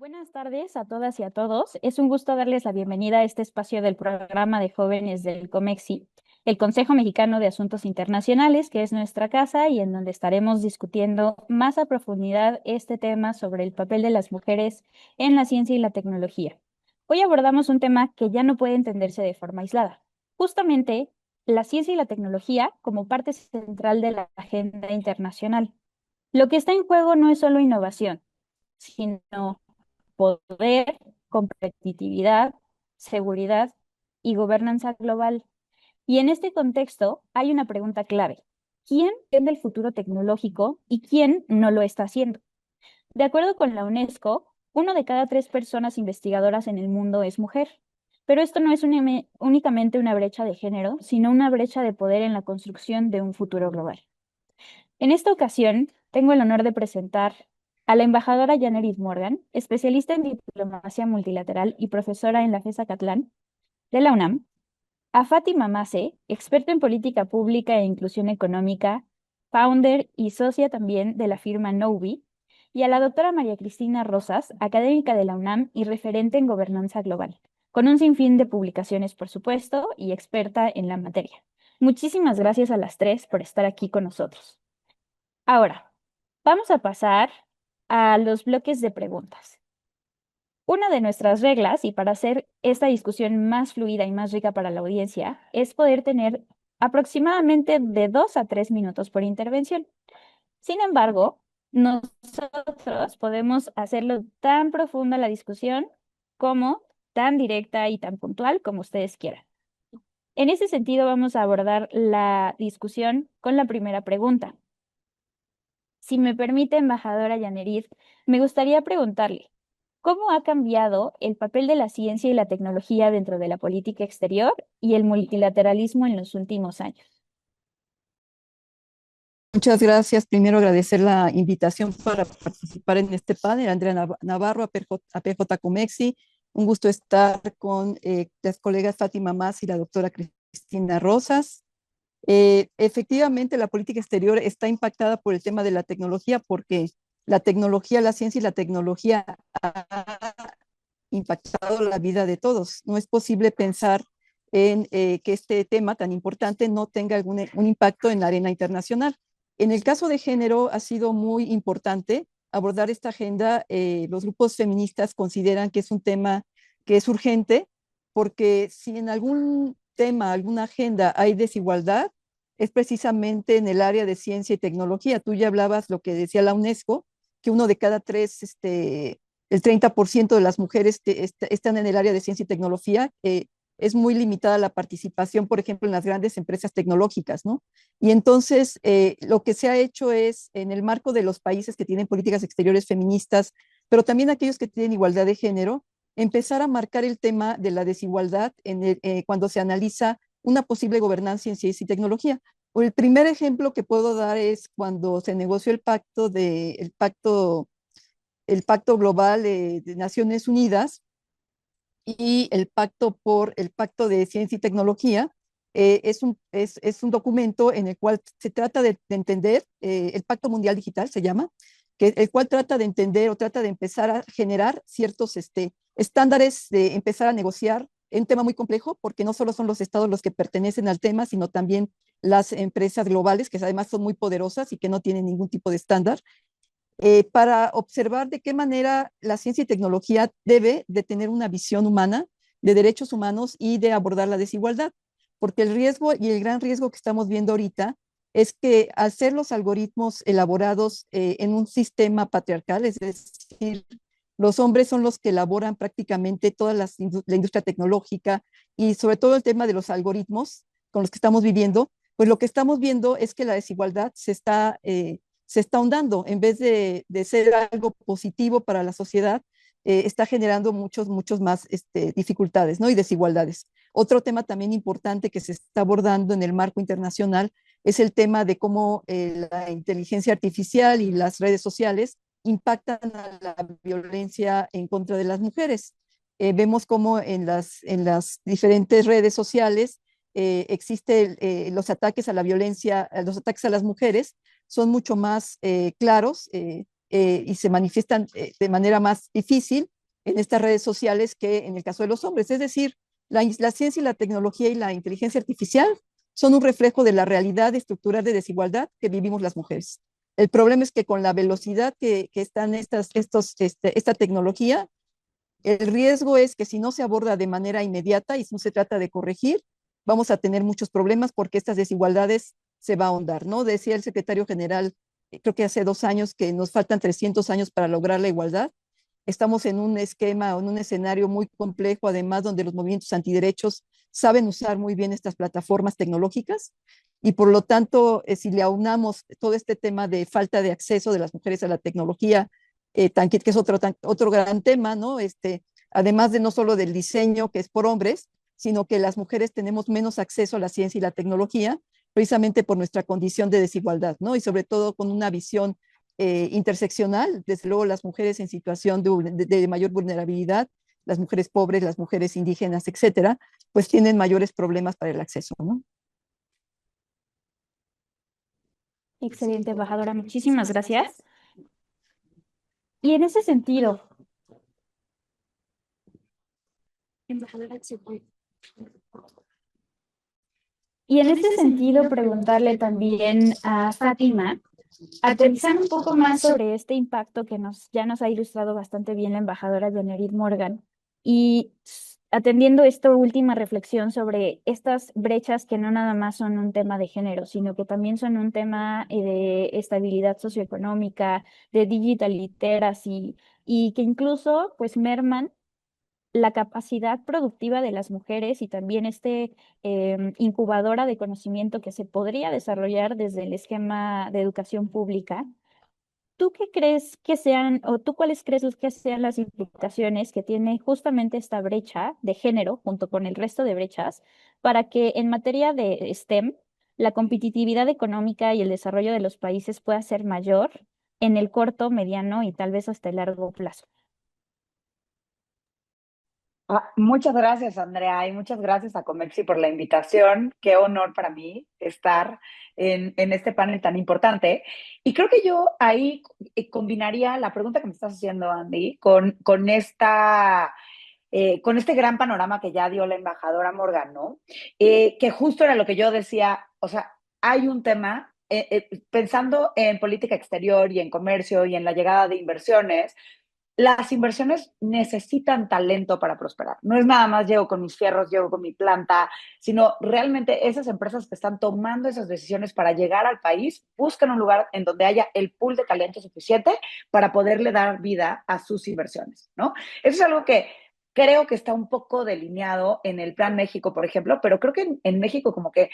Buenas tardes a todas y a todos. Es un gusto darles la bienvenida a este espacio del programa de jóvenes del COMEXI, el Consejo Mexicano de Asuntos Internacionales, que es nuestra casa y en donde estaremos discutiendo más a profundidad este tema sobre el papel de las mujeres en la ciencia y la tecnología. Hoy abordamos un tema que ya no puede entenderse de forma aislada. Justamente, la ciencia y la tecnología como parte central de la agenda internacional. Lo que está en juego no es solo innovación, sino poder, competitividad, seguridad y gobernanza global. Y en este contexto hay una pregunta clave. ¿Quién vende el futuro tecnológico y quién no lo está haciendo? De acuerdo con la UNESCO, uno de cada tres personas investigadoras en el mundo es mujer. Pero esto no es únicamente una brecha de género, sino una brecha de poder en la construcción de un futuro global. En esta ocasión, tengo el honor de presentar a la embajadora Janeris Morgan, especialista en diplomacia multilateral y profesora en la FES Acatlán de la UNAM, a Fátima Mase, experta en política pública e inclusión económica, founder y socia también de la firma Novi, y a la doctora María Cristina Rosas, académica de la UNAM y referente en gobernanza global, con un sinfín de publicaciones, por supuesto, y experta en la materia. Muchísimas gracias a las tres por estar aquí con nosotros. Ahora, vamos a pasar a los bloques de preguntas. Una de nuestras reglas, y para hacer esta discusión más fluida y más rica para la audiencia, es poder tener aproximadamente de 2 a 3 minutos por intervención. Sin embargo, nosotros podemos hacerlo tan profunda la discusión como tan directa y tan puntual como ustedes quieran. En ese sentido, vamos a abordar la discusión con la primera pregunta. Si me permite, embajadora Yanerit, me gustaría preguntarle, ¿cómo ha cambiado el papel de la ciencia y la tecnología dentro de la política exterior y el multilateralismo en los últimos años? Muchas gracias. Primero agradecer la invitación para participar en este panel. Andrea Navarro, APJ Comexi. Un gusto estar con las colegas Fátima Mas y la doctora Cristina Rosas. Efectivamente, la política exterior está impactada por el tema de la tecnología porque la tecnología, la ciencia y la tecnología ha impactado la vida de todos. No es posible pensar en que este tema tan importante no tenga un impacto en la arena internacional. En el caso de género ha sido muy importante abordar esta agenda. Los grupos feministas consideran que es un tema que es urgente porque si en algún tema, alguna agenda hay desigualdad, es precisamente en el área de ciencia y tecnología. Tú ya hablabas lo que decía la UNESCO, que uno de cada tres el 30% de las mujeres están en el área de ciencia y tecnología. Es muy limitada la participación, por ejemplo, en las grandes empresas tecnológicas, ¿no? Y entonces lo que se ha hecho es, en el marco de los países que tienen políticas exteriores feministas, pero también aquellos que tienen igualdad de género, empezar a marcar el tema de la desigualdad cuando se analiza una posible gobernanza en ciencia y tecnología. El primer ejemplo que puedo dar es cuando se negoció el pacto global de Naciones Unidas y el pacto de ciencia y tecnología. Es un documento en el cual se trata de entender, el Pacto Mundial Digital se llama, el cual trata de entender o trata de empezar a generar ciertos estándares, de empezar a negociar. Es un tema muy complejo porque no solo son los estados los que pertenecen al tema, sino también las empresas globales, que además son muy poderosas y que no tienen ningún tipo de estándar, para observar de qué manera la ciencia y tecnología debe de tener una visión humana de derechos humanos y de abordar la desigualdad. Porque el riesgo y el gran riesgo que estamos viendo ahorita es que al ser los algoritmos elaborados en un sistema patriarcal, es decir, los hombres son los que elaboran prácticamente toda la industria tecnológica y sobre todo el tema de los algoritmos con los que estamos viviendo, pues lo que estamos viendo es que la desigualdad se está ahondando. En vez de ser algo positivo para la sociedad, está generando muchos más dificultades, ¿no? Y desigualdades. Otro tema también importante que se está abordando en el marco internacional es el tema de cómo la inteligencia artificial y las redes sociales impactan a la violencia en contra de las mujeres. Vemos cómo en las diferentes redes sociales existen los ataques a la violencia, los ataques a las mujeres, son mucho más claros y se manifiestan de manera más difícil en estas redes sociales que en el caso de los hombres. Es decir, la ciencia y la tecnología y la inteligencia artificial son un reflejo de la realidad estructural de desigualdad que vivimos las mujeres. El problema es que con la velocidad que están esta tecnología, el riesgo es que si no se aborda de manera inmediata y si no se trata de corregir, vamos a tener muchos problemas porque estas desigualdades se va a ahondar, ¿no? Decía el secretario general, creo que hace 2 años, que nos faltan 300 años para lograr la igualdad. Estamos en un esquema o en un escenario muy complejo, además, donde los movimientos antiderechos saben usar muy bien estas plataformas tecnológicas y por lo tanto, si le aunamos todo este tema de falta de acceso de las mujeres a la tecnología, que es otro gran tema, ¿no? Además de no solo del diseño, que es por hombres, sino que las mujeres tenemos menos acceso a la ciencia y la tecnología, precisamente por nuestra condición de desigualdad, ¿no? Y sobre todo con una visión interseccional, desde luego las mujeres en situación de mayor vulnerabilidad, las mujeres pobres, las mujeres indígenas, etcétera, pues tienen mayores problemas para el acceso, ¿no? Excelente, embajadora, muchísimas gracias. Y en ese sentido, preguntarle también a Fátima, aterrizar un poco más sobre este impacto que ya nos ha ilustrado bastante bien la embajadora Yanerit Morgan y atendiendo esta última reflexión sobre estas brechas que no nada más son un tema de género, sino que también son un tema de estabilidad socioeconómica, de digital literacy y que incluso pues merman la capacidad productiva de las mujeres y también incubadora de conocimiento que se podría desarrollar desde el esquema de educación pública. ¿Tú qué crees que sean, o tú cuáles crees que sean las implicaciones que tiene justamente esta brecha de género junto con el resto de brechas para que en materia de STEM la competitividad económica y el desarrollo de los países pueda ser mayor en el corto, mediano y tal vez hasta el largo plazo? Muchas gracias, Andrea, y muchas gracias a Comexi por la invitación. Qué honor para mí estar en este panel tan importante. Y creo que yo ahí combinaría la pregunta que me estás haciendo, Andy, con este gran panorama que ya dio la embajadora Morgan, ¿no? Que justo era lo que yo decía, o sea, hay un tema, pensando en política exterior y en comercio y en la llegada de inversiones, las inversiones necesitan talento para prosperar. No es nada más llego con mis fierros, llego con mi planta, sino realmente esas empresas que están tomando esas decisiones para llegar al país buscan un lugar en donde haya el pool de talento suficiente para poderle dar vida a sus inversiones, ¿no? Eso es algo que creo que está un poco delineado en el Plan México, por ejemplo, pero creo que en México como que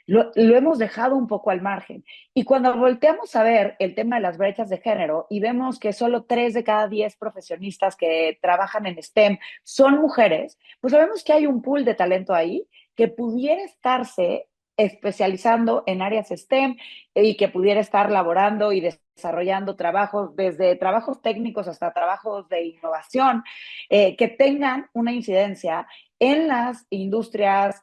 lo hemos dejado un poco al margen. Y cuando volteamos a ver el tema de las brechas de género y vemos que solo 3 de cada 10 profesionistas que trabajan en STEM son mujeres, pues sabemos que hay un pool de talento ahí que pudiera estarse especializando en áreas STEM y que pudiera estar laborando y desarrollando trabajos, desde trabajos técnicos hasta trabajos de innovación, que tengan una incidencia en las industrias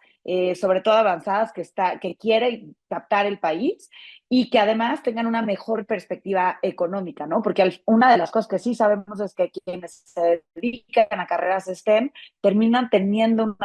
sobre todo avanzadas, que quiere captar el país y que además tengan una mejor perspectiva económica, ¿no? Porque una de las cosas que sí sabemos es que quienes se dedican a carreras STEM terminan teniendo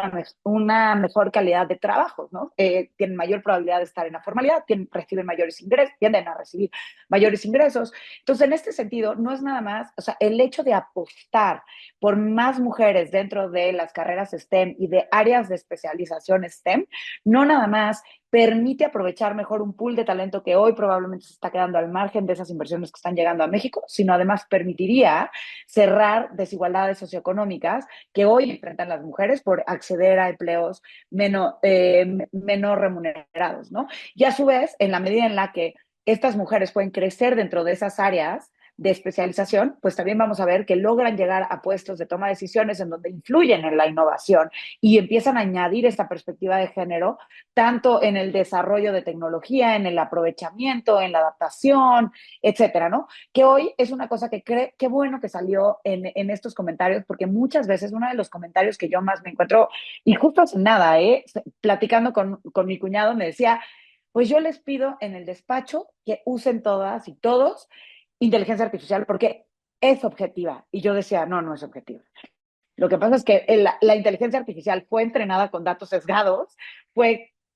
una mejor calidad de trabajo, ¿no? Tienen mayor probabilidad de estar en la formalidad, reciben mayores ingresos, tienden a recibir mayores ingresos. Entonces, en este sentido, no es nada más, o sea, el hecho de apostar por más mujeres dentro de las carreras STEM y de áreas de especialización STEM, no nada más permite aprovechar mejor un pool de talento que hoy probablemente se está quedando al margen de esas inversiones que están llegando a México, sino además permitiría cerrar desigualdades socioeconómicas que hoy enfrentan las mujeres por acceder a empleos menos remunerados, ¿no? Y a su vez, en la medida en la que estas mujeres pueden crecer dentro de esas áreas de especialización, pues también vamos a ver que logran llegar a puestos de toma de decisiones en donde influyen en la innovación y empiezan a añadir esta perspectiva de género, tanto en el desarrollo de tecnología, en el aprovechamiento, en la adaptación, etcétera, ¿no? Que hoy es una cosa que qué bueno que salió en estos comentarios, porque muchas veces uno de los comentarios que yo más me encuentro, y justo hace nada, platicando con mi cuñado, me decía, pues yo les pido en el despacho que usen todas y todos inteligencia artificial, porque es objetiva. Y yo decía, no, no es objetiva. Lo que pasa es que la inteligencia artificial fue entrenada con datos sesgados,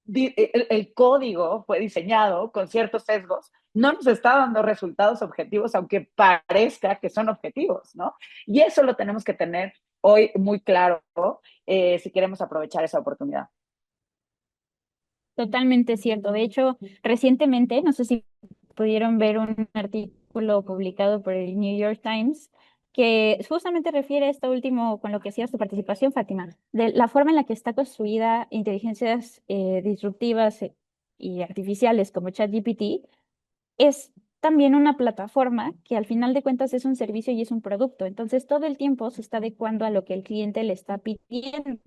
el código fue diseñado con ciertos sesgos, no nos está dando resultados objetivos, aunque parezca que son objetivos, ¿no? Y eso lo tenemos que tener hoy muy claro si queremos aprovechar esa oportunidad. Totalmente cierto. De hecho, recientemente, no sé si pudieron ver un artículo publicado por el New York Times que justamente refiere a esto último con lo que hacía su participación, Fátima, de la forma en la que está construida inteligencias disruptivas y artificiales como ChatGPT, es también una plataforma que al final de cuentas es un servicio y es un producto. Entonces, todo el tiempo se está adecuando a lo que el cliente le está pidiendo.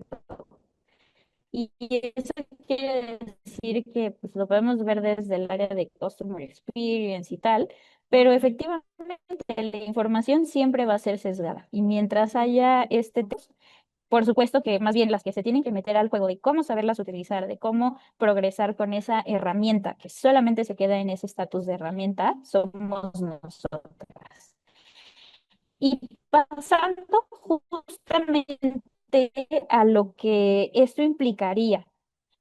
Y eso quiere decir que pues, lo podemos ver desde el área de Customer Experience y tal, pero efectivamente la información siempre va a ser sesgada. Y mientras haya por supuesto que más bien las que se tienen que meter al juego de cómo saberlas utilizar, de cómo progresar con esa herramienta que solamente se queda en ese estatus de herramienta, somos nosotras. Y pasando justamente a lo que esto implicaría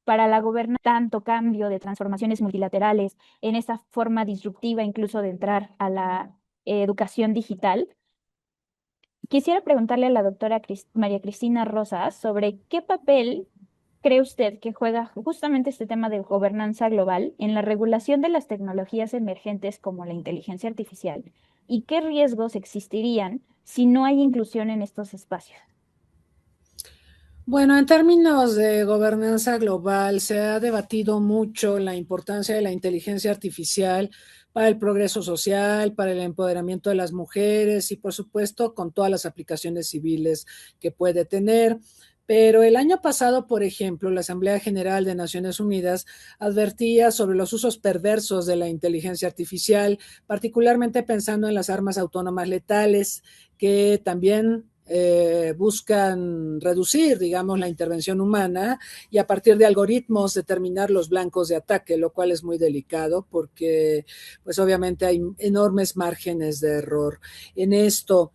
para la gobernanza, tanto cambio de transformaciones multilaterales en esa forma disruptiva incluso de entrar a la educación digital. Quisiera preguntarle a la doctora María Cristina Rosas sobre qué papel cree usted que juega justamente este tema de gobernanza global en la regulación de las tecnologías emergentes como la inteligencia artificial y qué riesgos existirían si no hay inclusión en estos espacios. Bueno, en términos de gobernanza global, se ha debatido mucho la importancia de la inteligencia artificial para el progreso social, para el empoderamiento de las mujeres y, por supuesto, con todas las aplicaciones civiles que puede tener. Pero el año pasado, por ejemplo, la Asamblea General de Naciones Unidas advertía sobre los usos perversos de la inteligencia artificial, particularmente pensando en las armas autónomas letales, que también buscan reducir, digamos, la intervención humana y a partir de algoritmos determinar los blancos de ataque, lo cual es muy delicado porque, pues, obviamente hay enormes márgenes de error en esto.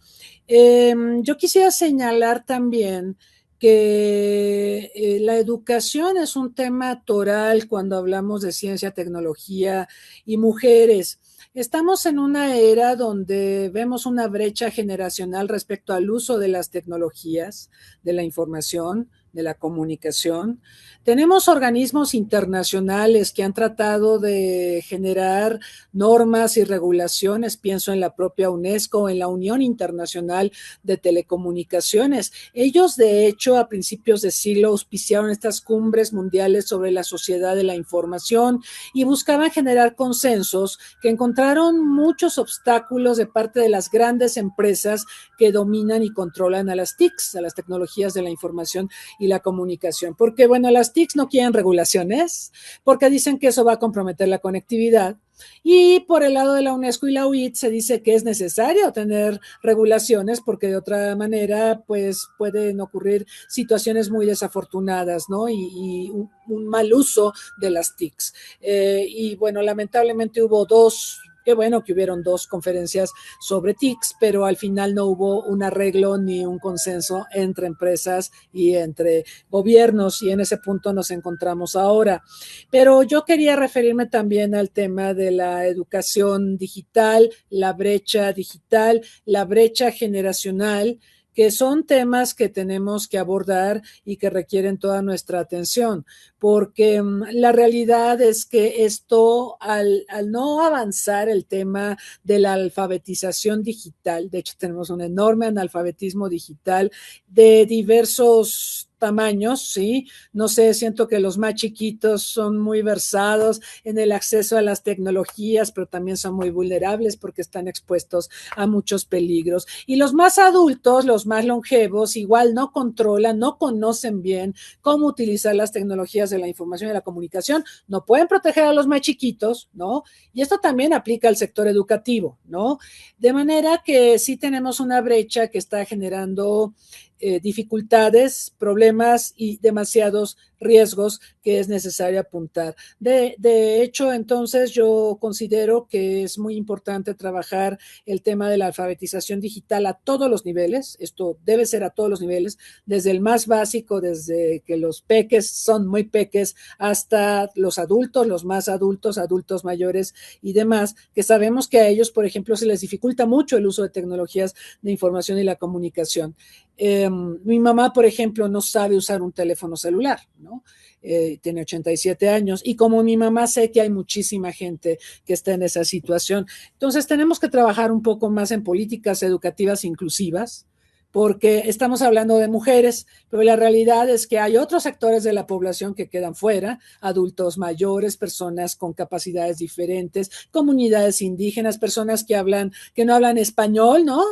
Yo quisiera señalar también que la educación es un tema toral cuando hablamos de ciencia, tecnología y mujeres. Estamos en una era donde vemos una brecha generacional respecto al uso de las tecnologías, de la información, de la comunicación. Tenemos organismos internacionales que han tratado de generar normas y regulaciones, pienso en la propia UNESCO, en la Unión Internacional de Telecomunicaciones. Ellos, de hecho, a principios de siglo auspiciaron estas cumbres mundiales sobre la sociedad de la información y buscaban generar consensos que encontraron muchos obstáculos de parte de las grandes empresas que dominan y controlan a las TICs, a las tecnologías de la información y la comunicación. Porque, bueno, las TICs no quieren regulaciones, porque dicen que eso va a comprometer la conectividad. Y por el lado de la UNESCO y la UIT se dice que es necesario tener regulaciones porque de otra manera pues pueden ocurrir situaciones muy desafortunadas, ¿no? Y un mal uso de las TICs. Y bueno, lamentablemente hubo qué bueno que hubieron dos conferencias sobre TICs, pero al final no hubo un arreglo ni un consenso entre empresas y entre gobiernos y en ese punto nos encontramos ahora. Pero yo quería referirme también al tema de la educación digital, la brecha digital, la brecha generacional, que son temas que tenemos que abordar y que requieren toda nuestra atención, porque la realidad es que esto, al no avanzar el tema de la alfabetización digital, de hecho tenemos un enorme analfabetismo digital de diversos tamaños, ¿sí? No sé, siento que los más chiquitos son muy versados en el acceso a las tecnologías, pero también son muy vulnerables porque están expuestos a muchos peligros. Y los más adultos, los más longevos, igual no controlan, no conocen bien cómo utilizar las tecnologías de la información y la comunicación, no pueden proteger a los más chiquitos, ¿no? Y esto también aplica al sector educativo, ¿no? De manera que sí tenemos una brecha que está generando dificultades, problemas y demasiados riesgos que es necesario apuntar. De hecho, entonces yo considero que es muy importante trabajar el tema de la alfabetización digital a todos los niveles. Esto debe ser a todos los niveles, desde el más básico, desde que los peques son muy peques, hasta los adultos, los más adultos, adultos mayores y demás, que sabemos que a ellos, por ejemplo, se les dificulta mucho el uso de tecnologías de información y la comunicación. Mi mamá, por ejemplo, no sabe usar un teléfono celular, ¿no? Tiene 87 años y como mi mamá sé que hay muchísima gente que está en esa situación. Entonces tenemos que trabajar un poco más en políticas educativas inclusivas, porque estamos hablando de mujeres, pero la realidad es que hay otros sectores de la población que quedan fuera, adultos mayores, personas con capacidades diferentes, comunidades indígenas, personas que no hablan español, ¿no?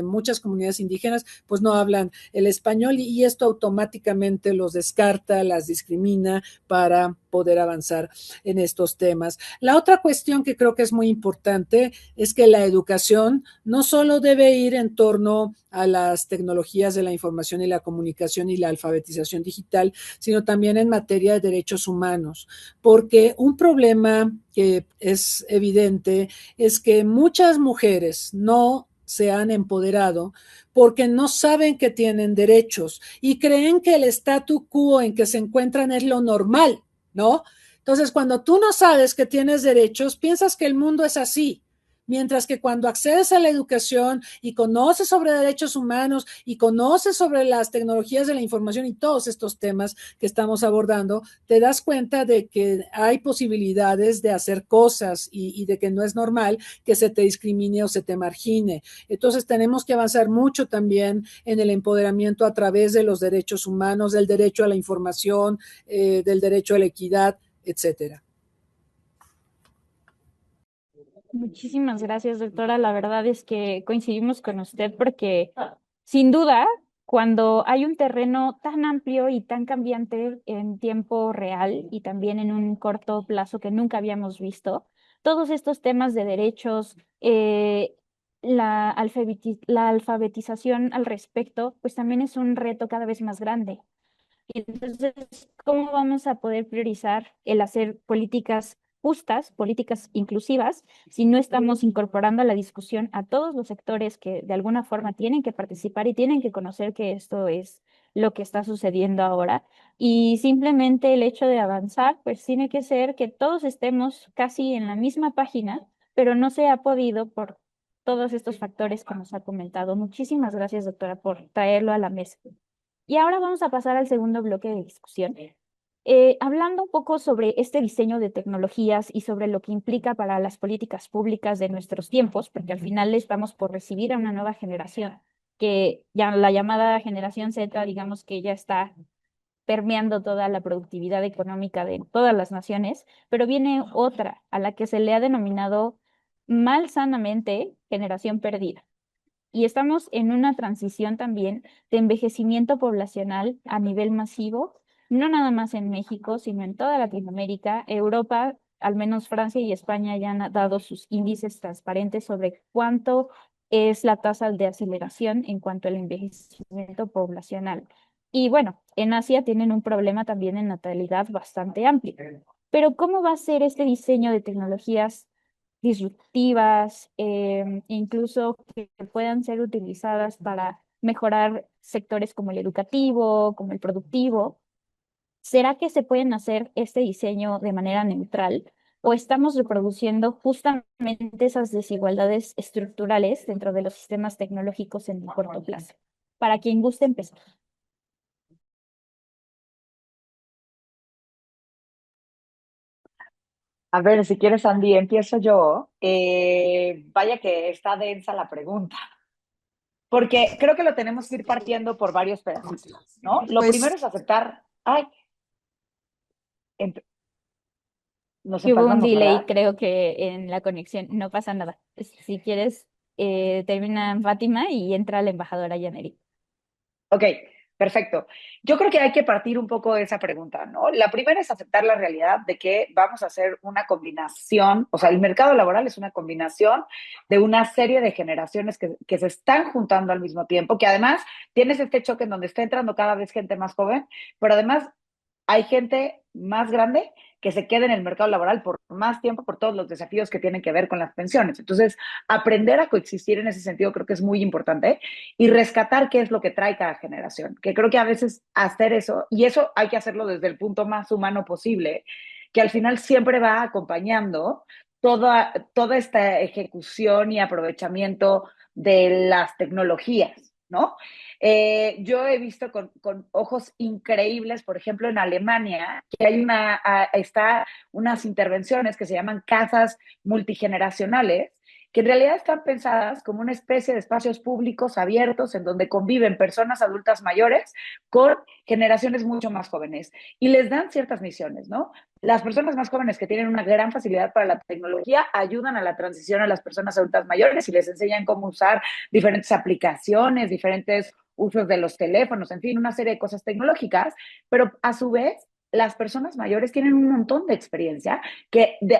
Muchas comunidades indígenas pues no hablan el español y esto automáticamente los descarta, las discrimina para poder avanzar en estos temas. La otra cuestión que creo que es muy importante es que la educación no solo debe ir en torno a las tecnologías de la información y la comunicación y la alfabetización digital, sino también en materia de derechos humanos, porque un problema que es evidente es que muchas mujeres no se han empoderado porque no saben que tienen derechos y creen que el statu quo en que se encuentran es lo normal, ¿no? Entonces, cuando tú no sabes que tienes derechos, piensas que el mundo es así. Mientras que cuando accedes a la educación y conoces sobre derechos humanos y conoces sobre las tecnologías de la información y todos estos temas que estamos abordando, te das cuenta de que hay posibilidades de hacer cosas y de que no es normal que se te discrimine o se te margine. Entonces tenemos que avanzar mucho también en el empoderamiento a través de los derechos humanos, del derecho a la información, del derecho a la equidad, etcétera. Muchísimas gracias, doctora. La verdad es que coincidimos con usted porque, sin duda, cuando hay un terreno tan amplio y tan cambiante en tiempo real y también en un corto plazo que nunca habíamos visto, todos estos temas de derechos, la alfabetización al respecto, pues también es un reto cada vez más grande. Y entonces, ¿cómo vamos a poder priorizar el hacer políticas justas, políticas inclusivas, si no estamos incorporando a la discusión a todos los sectores que de alguna forma tienen que participar y tienen que conocer que esto es lo que está sucediendo ahora? Y simplemente el hecho de avanzar, pues tiene que ser que todos estemos casi en la misma página, pero no se ha podido por todos estos factores que nos ha comentado. Muchísimas gracias, doctora, por traerlo a la mesa. Y ahora vamos a pasar al segundo bloque de discusión, hablando un poco sobre este diseño de tecnologías y sobre lo que implica para las políticas públicas de nuestros tiempos, porque al final estamos por recibir a una nueva generación, que ya la llamada generación Z, digamos que ya está permeando toda la productividad económica de todas las naciones, pero viene otra a la que se le ha denominado mal sanamente generación perdida. Y estamos en una transición también de envejecimiento poblacional a nivel masivo, no nada más en México, sino en toda Latinoamérica, Europa, al menos Francia y España ya han dado sus índices transparentes sobre cuánto es la tasa de aceleración en cuanto al envejecimiento poblacional. Y bueno, en Asia tienen un problema también en natalidad bastante amplio. Pero ¿cómo va a ser este diseño de tecnologías disruptivas, incluso que puedan ser utilizadas para mejorar sectores como el educativo, como el productivo? ¿Será que se pueden hacer este diseño de manera neutral o estamos reproduciendo justamente esas desigualdades estructurales dentro de los sistemas tecnológicos en el corto plazo? Para quien guste empezar. A ver, si quieres, Andy, empiezo yo. Vaya que está densa la pregunta, porque creo que lo tenemos que ir partiendo por varios pedazos, ¿no? Lo Pues primero es aceptar, ay, nos Que hubo un empalmamos, delay, ¿verdad? creo que en la conexión, no pasa nada. Si quieres, termina Fátima y entra la embajadora Yaneri. Ok, Perfecto. Yo creo que hay que partir un poco de esa pregunta, ¿no? La primera es aceptar la realidad de que vamos a hacer una combinación, o sea, el mercado laboral es una combinación de una serie de generaciones que se están juntando al mismo tiempo, que además tienes este choque en donde está entrando cada vez gente más joven, pero además hay gente más grande que se queda en el mercado laboral por más tiempo por todos los desafíos que tienen que ver con las pensiones. Entonces, aprender a coexistir en ese sentido creo que es muy importante y rescatar qué es lo que trae cada generación, que creo que a veces hacer eso, y eso hay que hacerlo desde el punto más humano posible, que al final siempre va acompañando toda esta ejecución y aprovechamiento de las tecnologías, ¿no? Yo he visto con ojos increíbles, por ejemplo, en Alemania, que hay está unas intervenciones que se llaman casas multigeneracionales, que en realidad están pensadas como una especie de espacios públicos abiertos en donde conviven personas adultas mayores con generaciones mucho más jóvenes y les dan ciertas misiones, ¿no? Las personas más jóvenes que tienen una gran facilidad para la tecnología ayudan a la transición a las personas adultas mayores y les enseñan cómo usar diferentes aplicaciones, diferentes usos de los teléfonos, en fin, una serie de cosas tecnológicas, pero a su vez las personas mayores tienen un montón de experiencia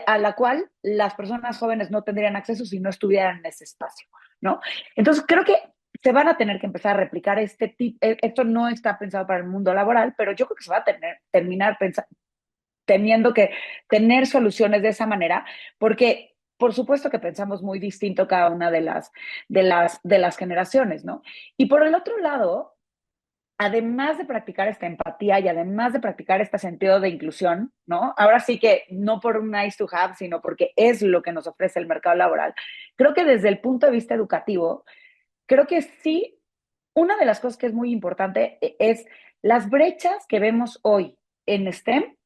a la cual las personas jóvenes no tendrían acceso si no estuvieran en ese espacio, ¿no? Entonces creo que se van a tener que empezar a replicar este tipo, esto no está pensado para el mundo laboral, pero yo creo que se va a terminar teniendo que tener soluciones de esa manera, porque por supuesto que pensamos muy distinto cada una de las generaciones, ¿no? Y por el otro lado, además de practicar esta empatía y además de practicar este sentido de inclusión, ¿no? Ahora sí que no por un nice to have, sino porque es lo que nos ofrece el mercado laboral. Creo que desde el punto de vista educativo, creo que sí, una de las cosas que es muy importante es las brechas que vemos hoy en STEM,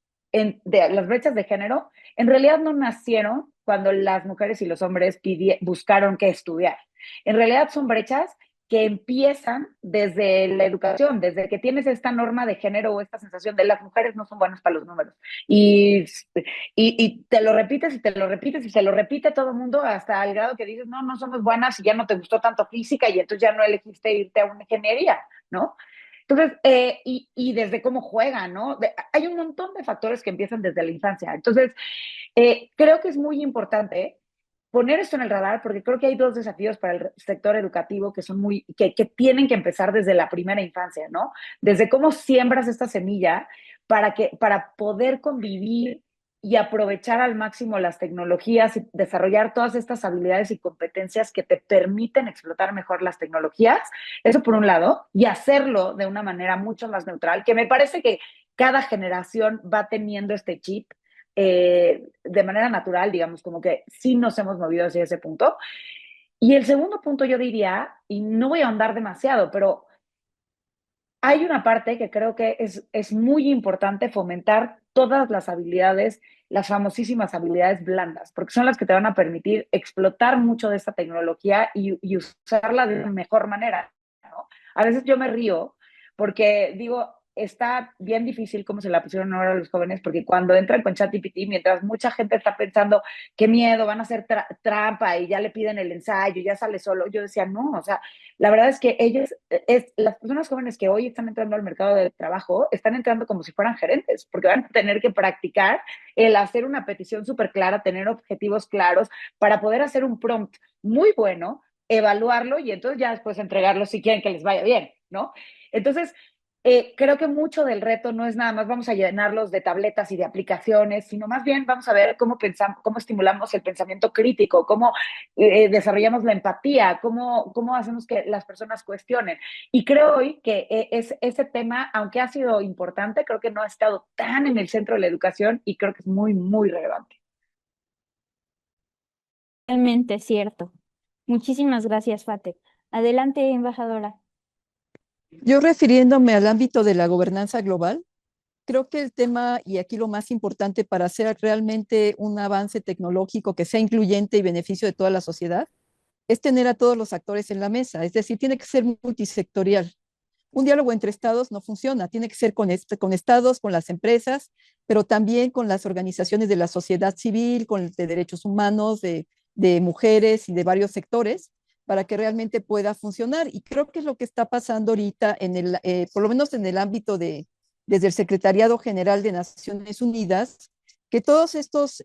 las brechas de género, en realidad no nacieron cuando las mujeres y los hombres buscaron qué estudiar. En realidad son brechas que empiezan desde la educación, desde que tienes esta norma de género o esta sensación de las mujeres no son buenas para los números. Y te lo repites y te lo repites y se lo repite todo el mundo hasta el grado que dices, no, no somos buenas y ya no te gustó tanto física y entonces ya no elegiste irte a una ingeniería, ¿no? Entonces, y desde cómo juegan, ¿no? Hay un montón de factores que empiezan desde la infancia. Entonces, creo que es muy importante poner esto en el radar porque creo que hay dos desafíos para el sector educativo que son que tienen que empezar desde la primera infancia, ¿no? Desde cómo siembras esta semilla para poder convivir y aprovechar al máximo las tecnologías y desarrollar todas estas habilidades y competencias que te permiten explotar mejor las tecnologías. Eso por un lado, y hacerlo de una manera mucho más neutral, que me parece que cada generación va teniendo este chip de manera natural, digamos, como que sí nos hemos movido hacia ese punto. Y el segundo punto yo diría, y no voy a ahondar demasiado, pero hay una parte que creo que es muy importante fomentar todas las habilidades, las famosísimas habilidades blandas, porque son las que te van a permitir explotar mucho de esta tecnología y usarla de una mejor manera, ¿no? A veces yo me río porque digo, está bien difícil cómo se la pusieron ahora a los jóvenes, porque cuando entran con ChatGPT, mientras mucha gente está pensando, qué miedo, van a hacer trampa y ya le piden el ensayo, ya sale solo, yo decía, no, o sea, la verdad es que las personas jóvenes que hoy están entrando al mercado de trabajo, están entrando como si fueran gerentes, porque van a tener que practicar el hacer una petición súper clara, tener objetivos claros para poder hacer un prompt muy bueno, evaluarlo y entonces ya después entregarlo si quieren que les vaya bien, ¿no? Entonces, creo que mucho del reto no es nada más vamos a llenarlos de tabletas y de aplicaciones, sino más bien vamos a ver cómo pensamos, cómo estimulamos el pensamiento crítico, cómo desarrollamos la empatía, cómo hacemos que las personas cuestionen. Y creo hoy que ese tema, aunque ha sido importante, creo que no ha estado tan en el centro de la educación y creo que es muy, muy relevante. Realmente cierto. Muchísimas gracias, Fate. Adelante, embajadora. Yo refiriéndome al ámbito de la gobernanza global, creo que el tema, y aquí lo más importante para hacer realmente un avance tecnológico que sea incluyente y beneficio de toda la sociedad, es tener a todos los actores en la mesa, es decir, tiene que ser multisectorial. Un diálogo entre estados no funciona, tiene que ser con estados, con las empresas, pero también con las organizaciones de la sociedad civil, con de derechos humanos, de mujeres y de varios sectores, para que realmente pueda funcionar. Y creo que es lo que está pasando ahorita por lo menos en el ámbito desde el Secretariado General de Naciones Unidas, que todos estos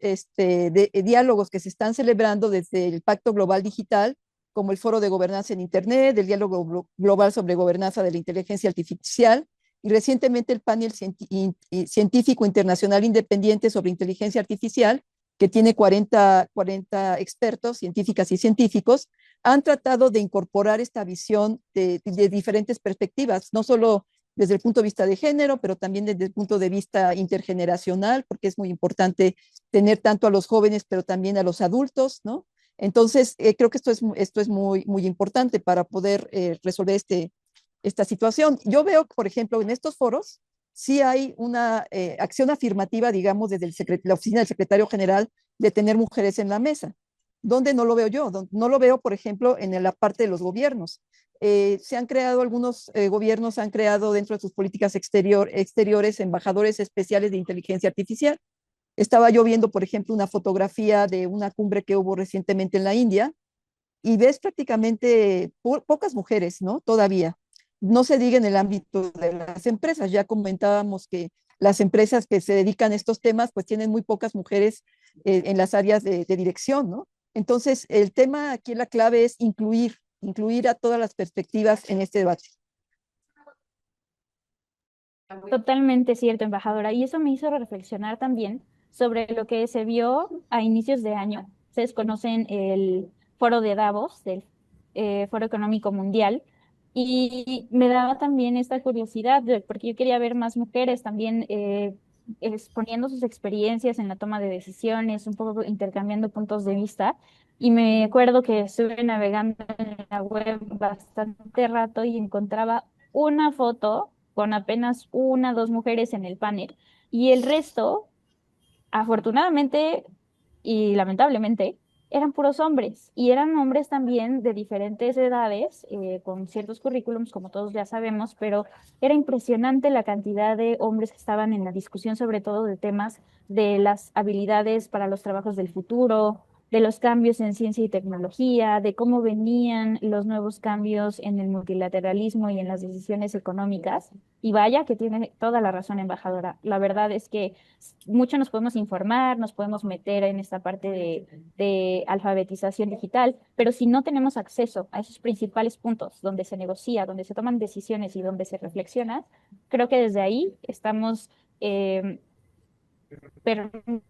diálogos que se están celebrando desde el Pacto Global Digital, como el Foro de Gobernanza en Internet, el Diálogo Global sobre Gobernanza de la Inteligencia Artificial, y recientemente el panel científico internacional independiente sobre inteligencia artificial, que tiene 40 expertos, científicas y científicos, han tratado de incorporar esta visión de diferentes perspectivas, no solo desde el punto de vista de género, pero también desde el punto de vista intergeneracional, porque es muy importante tener tanto a los jóvenes, pero también a los adultos, ¿no? Entonces, creo que esto es muy, muy importante para poder resolver esta situación. Yo veo, por ejemplo, en estos foros, sí hay una acción afirmativa, digamos, desde la oficina del secretario general de tener mujeres en la mesa. ¿Dónde no lo veo yo? No lo veo, por ejemplo, en la parte de los gobiernos. Se han creado algunos gobiernos, han creado dentro de sus políticas exteriores embajadores especiales de inteligencia artificial. Estaba yo viendo, por ejemplo, una fotografía de una cumbre que hubo recientemente en la India y ves prácticamente pocas mujeres, ¿no? Todavía. No se diga en el ámbito de las empresas. Ya comentábamos que las empresas que se dedican a estos temas pues tienen muy pocas mujeres en las áreas de dirección, ¿no? Entonces, el tema aquí, la clave es incluir a todas las perspectivas en este debate. Totalmente cierto, embajadora. Y eso me hizo reflexionar también sobre lo que se vio a inicios de año. Ustedes conocen el foro de Davos, del Foro Económico Mundial, y me daba también esta curiosidad, porque yo quería ver más mujeres también exponiendo sus experiencias en la toma de decisiones, un poco intercambiando puntos de vista. Y me acuerdo que estuve navegando en la web bastante rato y encontraba una foto con apenas una, dos mujeres en el panel. Y el resto, afortunadamente y lamentablemente, eran puros hombres. Y eran hombres también de diferentes edades, con ciertos currículums, como todos ya sabemos, pero era impresionante la cantidad de hombres que estaban en la discusión, sobre todo de temas de las habilidades para los trabajos del futuro, de los cambios en ciencia y tecnología, de cómo venían los nuevos cambios en el multilateralismo y en las decisiones económicas. Y vaya que tiene toda la razón, embajadora. La verdad es que mucho nos podemos informar, nos podemos meter en esta parte de alfabetización digital, pero si no tenemos acceso a esos principales puntos donde se negocia, donde se toman decisiones y donde se reflexiona, creo que desde ahí estamos permeando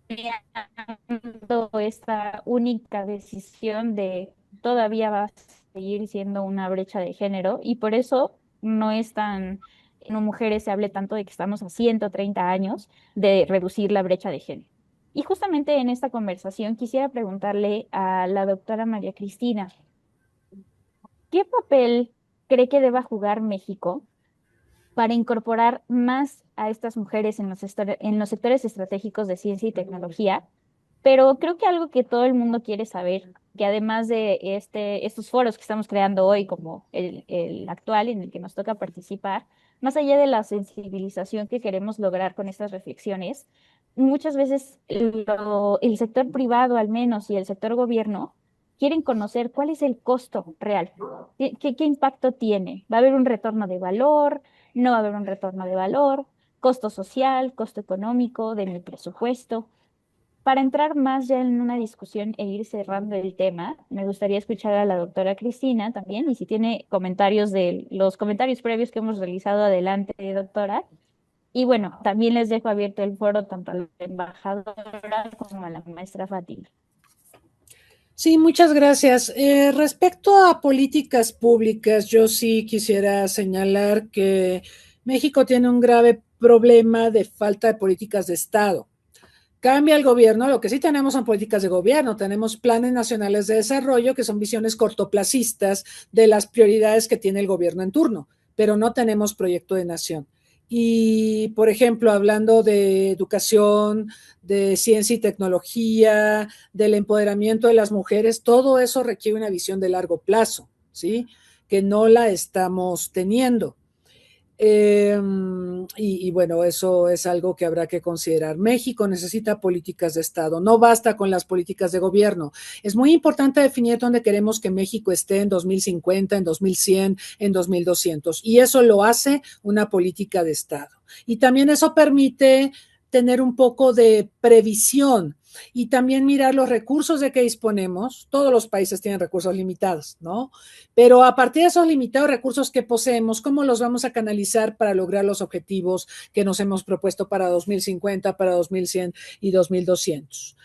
esta única decisión de todavía va a seguir siendo una brecha de género y por eso no es tan, en mujeres se hable tanto de que estamos a 130 años de reducir la brecha de género. Y justamente en esta conversación quisiera preguntarle a la doctora María Cristina, ¿qué papel cree que deba jugar México para incorporar más a estas mujeres en en los sectores estratégicos de ciencia y tecnología? Pero creo que algo que todo el mundo quiere saber, que además de estos foros que estamos creando hoy, como el actual en el que nos toca participar, más allá de la sensibilización que queremos lograr con estas reflexiones, muchas veces el sector privado al menos y el sector gobierno quieren conocer cuál es el costo real, qué impacto tiene. ¿Va a haber un retorno de valor? ¿No va a haber un retorno de valor? ¿Costo social, costo económico de mi presupuesto? Para entrar más ya en una discusión e ir cerrando el tema, me gustaría escuchar a la doctora Cristina también, y si tiene comentarios de los comentarios previos que hemos realizado, adelante, doctora. Y bueno, también les dejo abierto el foro tanto a la embajadora como a la maestra Fátima. Sí, muchas gracias. Respecto a políticas públicas, yo sí quisiera señalar que México tiene un grave problema de falta de políticas de Estado. Cambia el gobierno, lo que sí tenemos son políticas de gobierno, tenemos planes nacionales de desarrollo que son visiones cortoplacistas de las prioridades que tiene el gobierno en turno, pero no tenemos proyecto de nación. Y, por ejemplo, hablando de educación, de ciencia y tecnología, del empoderamiento de las mujeres, todo eso requiere una visión de largo plazo, ¿sí? Que no la estamos teniendo. Y bueno, eso es algo que habrá que considerar. México necesita políticas de Estado, no basta con las políticas de gobierno. Es muy importante definir dónde queremos que México esté en 2050, en 2100, en 2200, y eso lo hace una política de Estado. Y también eso permite tener un poco de previsión y también mirar los recursos de que disponemos. Todos los países tienen recursos limitados, ¿no? Pero a partir de esos limitados recursos que poseemos, ¿cómo los vamos a canalizar para lograr los objetivos que nos hemos propuesto para 2050, para 2100 y 2200?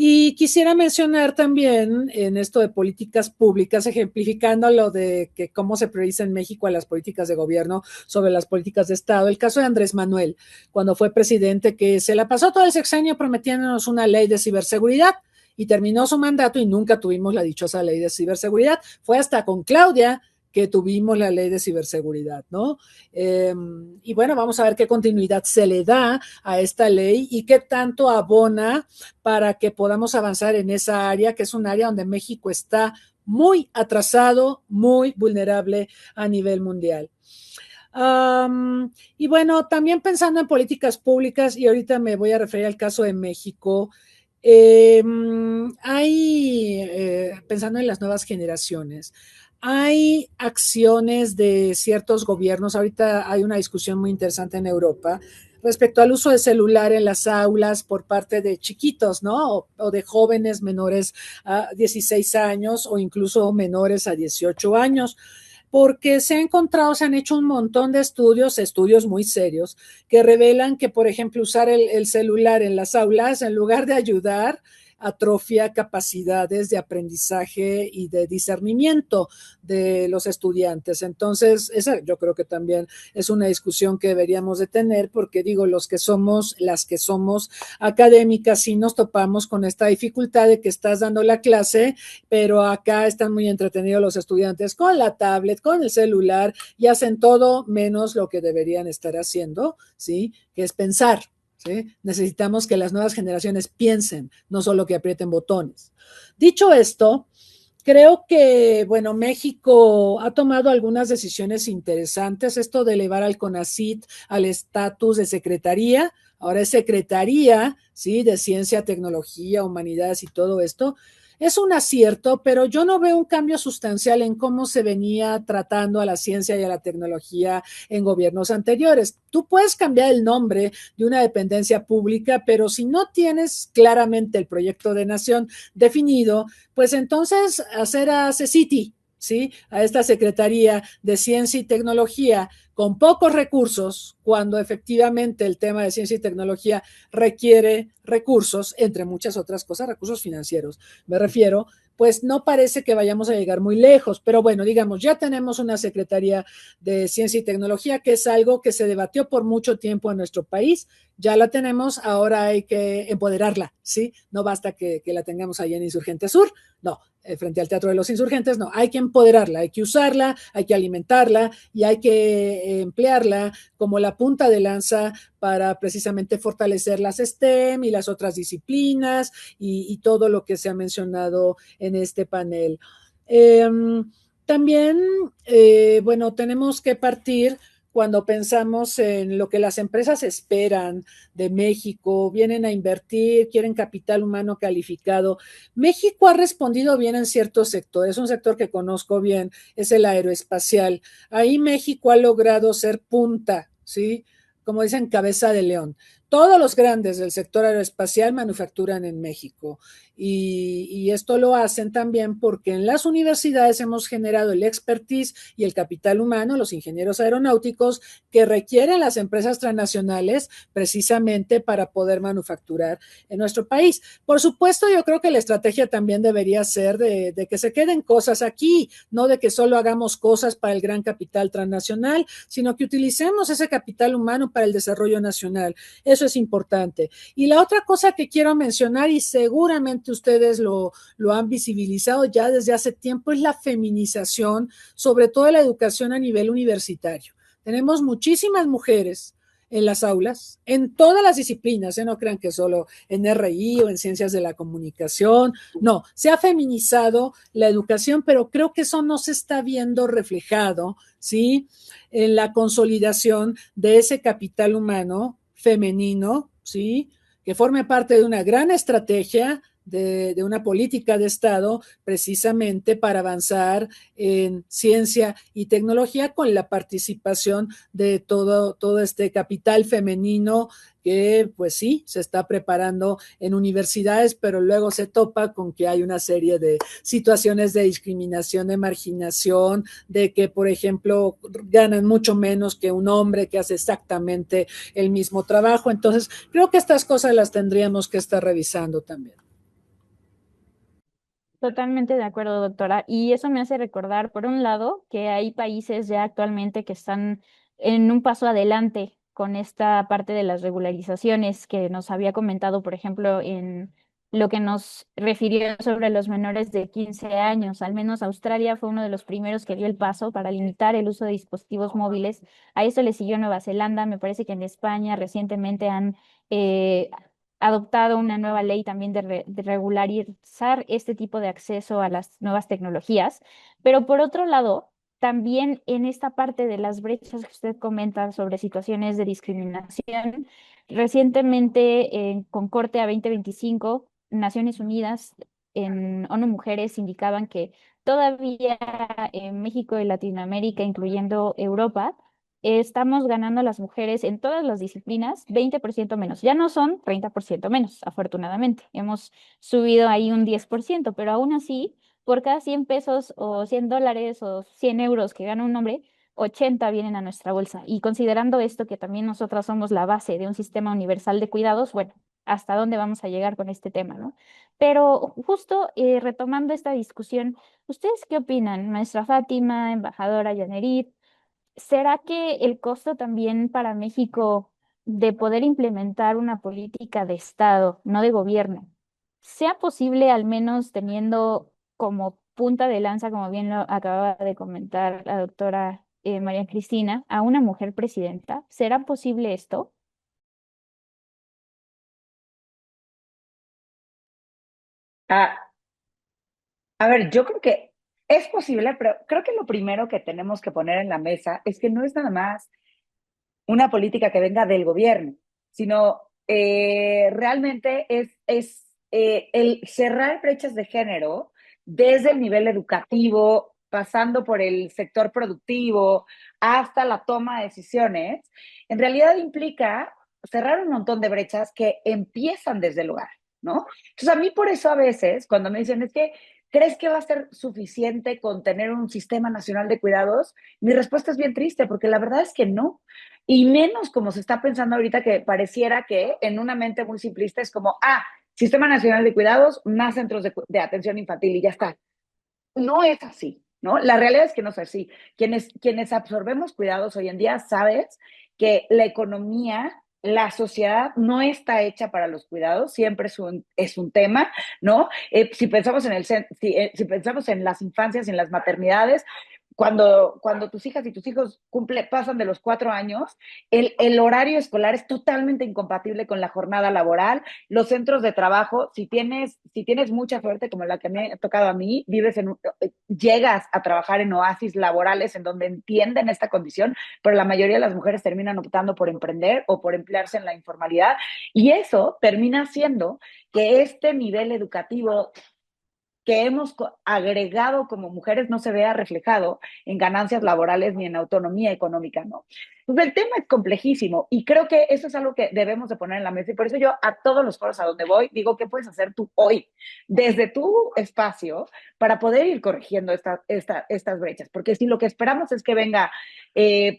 Y quisiera mencionar también en esto de políticas públicas, ejemplificando lo de que cómo se prioriza en México a las políticas de gobierno sobre las políticas de Estado, el caso de Andrés Manuel, cuando fue presidente, que se la pasó todo el sexenio prometiéndonos una ley de ciberseguridad y terminó su mandato y nunca tuvimos la dichosa ley de ciberseguridad. Fue hasta con Claudia que tuvimos la ley de ciberseguridad, ¿no? Y bueno, vamos a ver qué continuidad se le da a esta ley y qué tanto abona para que podamos avanzar en esa área, que es un área donde México está muy atrasado, muy vulnerable a nivel mundial. Y bueno, también pensando en políticas públicas, y ahorita me voy a referir al caso de México, pensando en las nuevas generaciones, hay acciones de ciertos gobiernos. Ahorita hay una discusión muy interesante en Europa respecto al uso de celular en las aulas por parte de chiquitos, ¿no? O de jóvenes menores a 16 años o incluso menores a 18 años. Porque se han hecho un montón de estudios muy serios, que revelan que, por ejemplo, usar el celular en las aulas, en lugar de ayudar, atrofia capacidades de aprendizaje y de discernimiento de los estudiantes. Entonces, esa yo creo que también es una discusión que deberíamos de tener, porque digo, las que somos académicas, sí nos topamos con esta dificultad de que estás dando la clase, pero acá están muy entretenidos los estudiantes con la tablet, con el celular, y hacen todo menos lo que deberían estar haciendo, ¿sí? Que es pensar. ¿Sí? Necesitamos que las nuevas generaciones piensen, no solo que aprieten botones. Dicho esto, creo que, bueno, México ha tomado algunas decisiones interesantes. Esto de elevar al CONACYT al estatus de secretaría, ahora es Secretaría, ¿sí? De Ciencia, Tecnología, Humanidades y todo esto. Es un acierto, pero yo no veo un cambio sustancial en cómo se venía tratando a la ciencia y a la tecnología en gobiernos anteriores. Tú puedes cambiar el nombre de una dependencia pública, pero si no tienes claramente el proyecto de nación definido, pues entonces hacer a CECITI, ¿sí? A esta Secretaría de Ciencia y Tecnología con pocos recursos, cuando efectivamente el tema de ciencia y tecnología requiere recursos, entre muchas otras cosas, recursos financieros, me refiero, pues no parece que vayamos a llegar muy lejos, pero bueno, digamos, ya tenemos una Secretaría de Ciencia y Tecnología, que es algo que se debatió por mucho tiempo en nuestro país, ya la tenemos, ahora hay que empoderarla, ¿sí? No basta que la tengamos ahí en Insurgente Sur, no, frente al Teatro de los Insurgentes, no, hay que empoderarla, hay que usarla, hay que alimentarla y hay que emplearla como la punta de lanza para precisamente fortalecer las STEM y las otras disciplinas y todo lo que se ha mencionado en este panel. También, bueno, tenemos que partir cuando pensamos en lo que las empresas esperan de México, vienen a invertir, quieren capital humano calificado. México ha respondido bien en ciertos sectores, un sector que conozco bien es el aeroespacial. Ahí México ha logrado ser punta, ¿sí? Como dicen, cabeza de león. Todos los grandes del sector aeroespacial manufacturan en México y esto lo hacen también porque en las universidades hemos generado el expertise y el capital humano, los ingenieros aeronáuticos que requieren las empresas transnacionales precisamente para poder manufacturar en nuestro país. Por supuesto, yo creo que la estrategia también debería ser de que se queden cosas aquí, no de que solo hagamos cosas para el gran capital transnacional, sino que utilicemos ese capital humano para el desarrollo nacional. Eso es importante. Y la otra cosa que quiero mencionar, y seguramente ustedes lo han visibilizado ya desde hace tiempo, es la feminización, sobre todo la educación a nivel universitario. Tenemos muchísimas mujeres en las aulas, en todas las disciplinas, no crean que solo en RI o en ciencias de la comunicación, no, se ha feminizado la educación, pero creo que eso no se está viendo reflejado, ¿sí? En la consolidación de ese capital humano femenino, ¿sí? Que forme parte de una gran estrategia de una política de Estado precisamente para avanzar en ciencia y tecnología con la participación de todo este capital femenino que pues sí, se está preparando en universidades, pero luego se topa con que hay una serie de situaciones de discriminación, de marginación, de que, por ejemplo, ganan mucho menos que un hombre que hace exactamente el mismo trabajo. Entonces, creo que estas cosas las tendríamos que estar revisando también. Totalmente de acuerdo, doctora. Y eso me hace recordar, por un lado, que hay países ya actualmente que están en un paso adelante con esta parte de las regularizaciones que nos había comentado, por ejemplo, en lo que nos refirió sobre los menores de 15 años. Al menos Australia fue uno de los primeros que dio el paso para limitar el uso de dispositivos móviles. A eso le siguió Nueva Zelanda. Me parece que en España recientemente han eh, adoptado una nueva ley también de regularizar este tipo de acceso a las nuevas tecnologías. Pero por otro lado, también en esta parte de las brechas que usted comenta sobre situaciones de discriminación, recientemente con corte a 2025, Naciones Unidas en ONU Mujeres indicaban que todavía en México y Latinoamérica, incluyendo Europa, estamos ganando las mujeres en todas las disciplinas 20% menos. Ya no son 30% menos, afortunadamente. Hemos subido ahí un 10%, pero aún así, por cada 100 pesos o $100 o 100 euros que gana un hombre, 80 vienen a nuestra bolsa. Y considerando esto, que también nosotras somos la base de un sistema universal de cuidados, bueno, ¿hasta dónde vamos a llegar con este tema, no? Pero justo retomando esta discusión, ¿ustedes qué opinan, maestra Fátima, embajadora Yanerit? ¿Será que el costo también para México de poder implementar una política de Estado, no de gobierno, sea posible al menos teniendo como punta de lanza, como bien lo acababa de comentar la doctora María Cristina, a una mujer presidenta? ¿Será posible esto? Ah, a ver, yo creo que es posible, pero creo que lo primero que tenemos que poner en la mesa es que no es nada más una política que venga del gobierno, sino realmente es el cerrar brechas de género desde el nivel educativo, pasando por el sector productivo, hasta la toma de decisiones, en realidad implica cerrar un montón de brechas que empiezan desde el hogar, ¿no? Entonces, a mí por eso a veces, cuando me dicen, es que, ¿crees que va a ser suficiente con tener un sistema nacional de cuidados? Mi respuesta es bien triste, porque la verdad es que no. Y menos como se está pensando ahorita, que pareciera que en una mente muy simplista es como, Sistema Nacional de Cuidados, más centros de atención infantil y ya está. No es así, ¿no? La realidad es que no es así. Quienes absorbemos cuidados hoy en día, sabes que la economía, la sociedad no está hecha para los cuidados, siempre es un tema, ¿no? Si pensamos si pensamos en las infancias y en las maternidades, cuando tus hijas y tus hijos pasan de los 4 años, el horario escolar es totalmente incompatible con la jornada laboral. Los centros de trabajo, si tienes mucha suerte, como la que me ha tocado a mí, llegas a trabajar en oasis laborales en donde entienden esta condición, pero la mayoría de las mujeres terminan optando por emprender o por emplearse en la informalidad, y eso termina haciendo que este nivel educativo que hemos agregado como mujeres no se vea reflejado en ganancias laborales ni en autonomía económica, ¿no? Entonces el tema es complejísimo y creo que eso es algo que debemos de poner en la mesa, y por eso yo a todos los foros a donde voy digo, ¿qué puedes hacer tú hoy desde tu espacio para poder ir corrigiendo estas brechas? Porque si lo que esperamos es que venga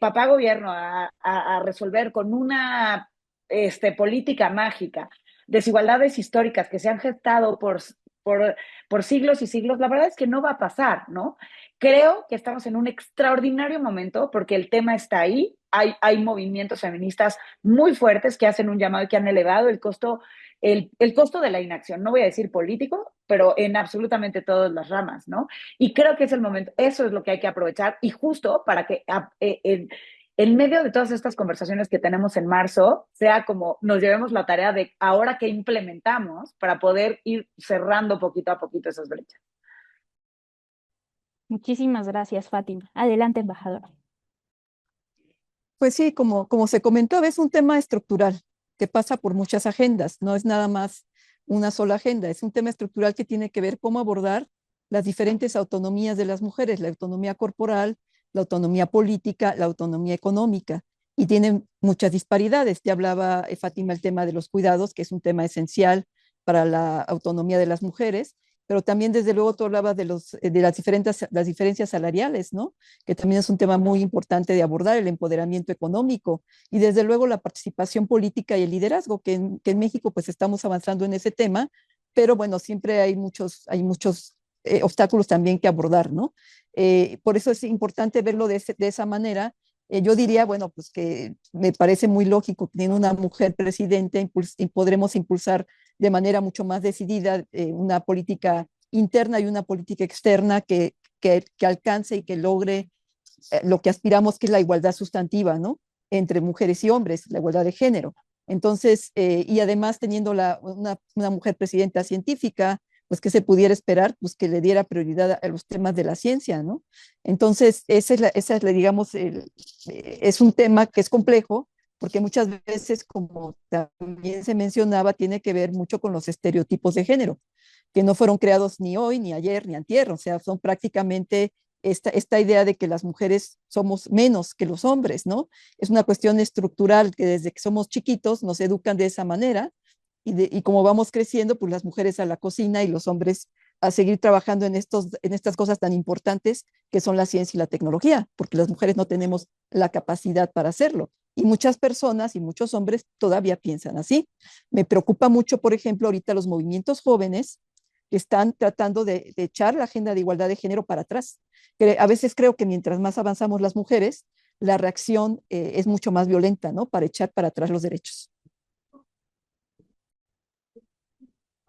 papá gobierno a resolver con una política mágica desigualdades históricas que se han gestado por, por siglos y siglos, la verdad es que no va a pasar, ¿no? Creo que estamos en un extraordinario momento porque el tema está ahí, hay movimientos feministas muy fuertes que hacen un llamado y que han elevado el costo de la inacción, no voy a decir político, pero en absolutamente todas las ramas, ¿no? Y creo que es el momento, eso es lo que hay que aprovechar, y justo para que en medio de todas estas conversaciones que tenemos en marzo, sea como nos llevemos la tarea de ahora que implementamos para poder ir cerrando poquito a poquito esas brechas. Muchísimas gracias, Fátima. Adelante, embajadora. Pues sí, como se comentaba, es un tema estructural que pasa por muchas agendas, no es nada más una sola agenda, es un tema estructural que tiene que ver cómo abordar las diferentes autonomías de las mujeres, la autonomía corporal, la autonomía política, la autonomía económica, y tienen muchas disparidades. Ya hablaba Fátima el tema de los cuidados, que es un tema esencial para la autonomía de las mujeres, pero también desde luego tú hablabas de las diferencias salariales, ¿no? Que también es un tema muy importante de abordar, el empoderamiento económico y desde luego la participación política y el liderazgo, que en México pues estamos avanzando en ese tema, pero bueno, siempre hay muchos obstáculos también que abordar, ¿no? Por eso es importante verlo de esa manera. Yo diría, bueno, pues que me parece muy lógico que teniendo una mujer presidente y podremos impulsar de manera mucho más decidida una política interna y una política externa que alcance y que logre lo que aspiramos, que es la igualdad sustantiva, ¿no? Entre mujeres y hombres, la igualdad de género. Entonces, y además teniendo una mujer presidenta científica, pues que se pudiera esperar, pues que le diera prioridad a los temas de la ciencia, ¿no? Entonces, digamos, es un tema que es complejo, porque muchas veces, como también se mencionaba, tiene que ver mucho con los estereotipos de género, que no fueron creados ni hoy, ni ayer, ni antier, o sea, son prácticamente esta idea de que las mujeres somos menos que los hombres, ¿no? Es una cuestión estructural que desde que somos chiquitos nos educan de esa manera y como vamos creciendo, pues las mujeres a la cocina y los hombres a seguir trabajando en estas cosas tan importantes que son la ciencia y la tecnología, porque las mujeres no tenemos la capacidad para hacerlo. Y muchas personas y muchos hombres todavía piensan así. Me preocupa mucho, por ejemplo, ahorita los movimientos jóvenes que están tratando de echar la agenda de igualdad de género para atrás. A veces creo que mientras más avanzamos las mujeres, la reacción es mucho más violenta, ¿no? Para echar para atrás los derechos.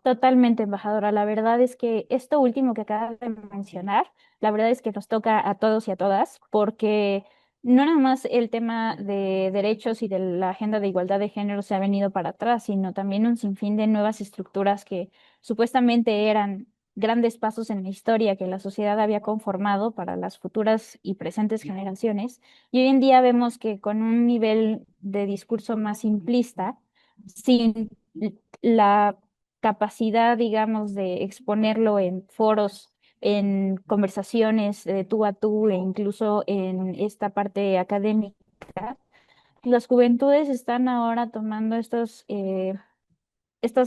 Totalmente, embajadora. La verdad es que esto último que acaba de mencionar, la verdad es que nos toca a todos y a todas, porque no nada más el tema de derechos y de la agenda de igualdad de género se ha venido para atrás, sino también un sinfín de nuevas estructuras que supuestamente eran grandes pasos en la historia que la sociedad había conformado para las futuras y presentes generaciones. Y hoy en día vemos que con un nivel de discurso más simplista, sin la capacidad, digamos, de exponerlo en foros, en conversaciones de tú a tú e incluso en esta parte académica, las juventudes están ahora tomando estas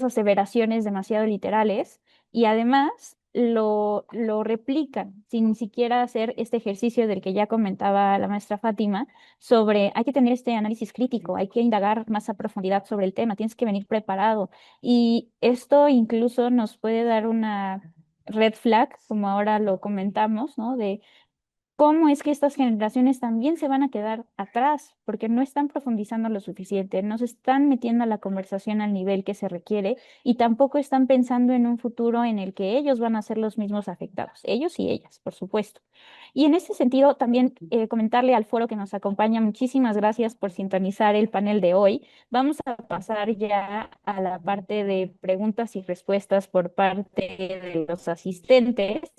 aseveraciones demasiado literales y además lo replican sin ni siquiera hacer este ejercicio del que ya comentaba la maestra Fátima sobre hay que tener este análisis crítico, hay que indagar más a profundidad sobre el tema, tienes que venir preparado y esto incluso nos puede dar una red flag, como ahora lo comentamos, ¿no? De cómo es que estas generaciones también se van a quedar atrás, porque no están profundizando lo suficiente, no se están metiendo a la conversación al nivel que se requiere y tampoco están pensando en un futuro en el que ellos van a ser los mismos afectados, ellos y ellas, por supuesto. Y en ese sentido, también comentarle al foro que nos acompaña, muchísimas gracias por sintonizar el panel de hoy. Vamos a pasar ya a la parte de preguntas y respuestas por parte de los asistentes.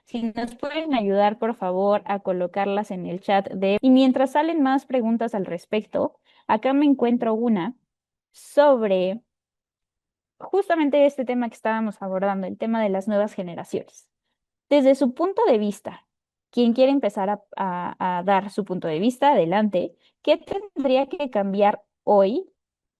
Si nos pueden ayudar, por favor, a colocarlas en el chat de... Y mientras salen más preguntas al respecto, acá me encuentro una sobre justamente este tema que estábamos abordando, el tema de las nuevas generaciones. Desde su punto de vista, quien quiere empezar a dar su punto de vista, adelante. ¿Qué tendría que cambiar hoy,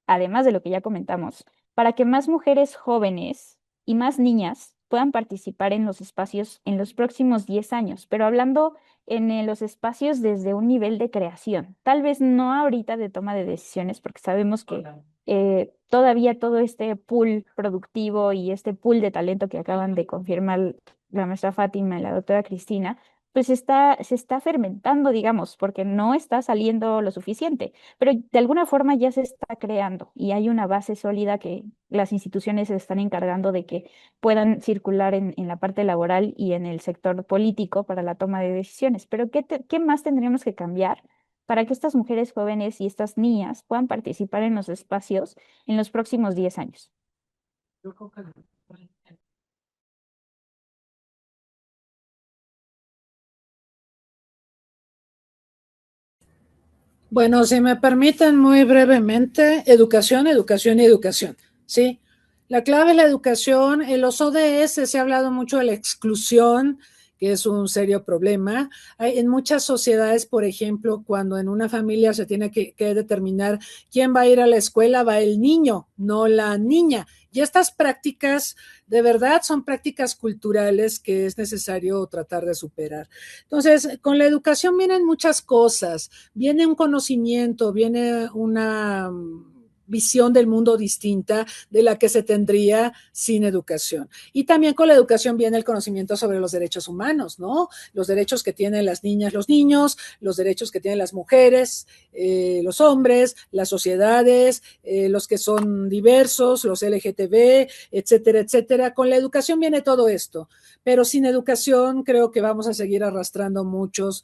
además de lo que ya comentamos, para que más mujeres jóvenes y más niñas puedan participar en los espacios en los próximos 10 años? Pero hablando en los espacios desde un nivel de creación, tal vez no ahorita de toma de decisiones, porque sabemos que todavía todo este pool productivo y este pool de talento que acaban de confirmar la maestra Fátima y la doctora Cristina, pues se está fermentando, digamos, porque no está saliendo lo suficiente, pero de alguna forma ya se está creando y hay una base sólida que las instituciones se están encargando de que puedan circular en la parte laboral y en el sector político para la toma de decisiones. Pero ¿qué más tendríamos que cambiar para que estas mujeres jóvenes y estas niñas puedan participar en los espacios en los próximos 10 años? Bueno, si me permiten muy brevemente, educación, educación y educación, ¿sí? La clave es la educación. En los ODS se ha hablado mucho de la exclusión, que es un serio problema. En muchas sociedades, por ejemplo, cuando en una familia se tiene que determinar quién va a ir a la escuela, va el niño, no la niña. Y estas prácticas, de verdad, son prácticas culturales que es necesario tratar de superar. Entonces, con la educación vienen muchas cosas, viene un conocimiento, viene una visión del mundo distinta de la que se tendría sin educación. Y también con la educación viene el conocimiento sobre los derechos humanos, ¿no? Los derechos que tienen las niñas, los niños, los derechos que tienen las mujeres, los hombres, las sociedades, los que son diversos, los LGTB, etcétera, etcétera. Con la educación viene todo esto, pero sin educación creo que vamos a seguir arrastrando muchos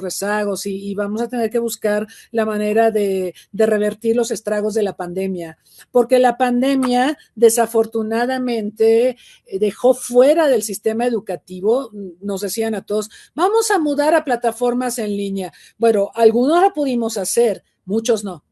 rezagos y vamos a tener que buscar la manera de revertir los estragos de la pandemia, porque la pandemia desafortunadamente dejó fuera del sistema educativo, nos decían a todos, vamos a mudar a plataformas en línea. Bueno, algunos lo pudimos hacer, muchos no,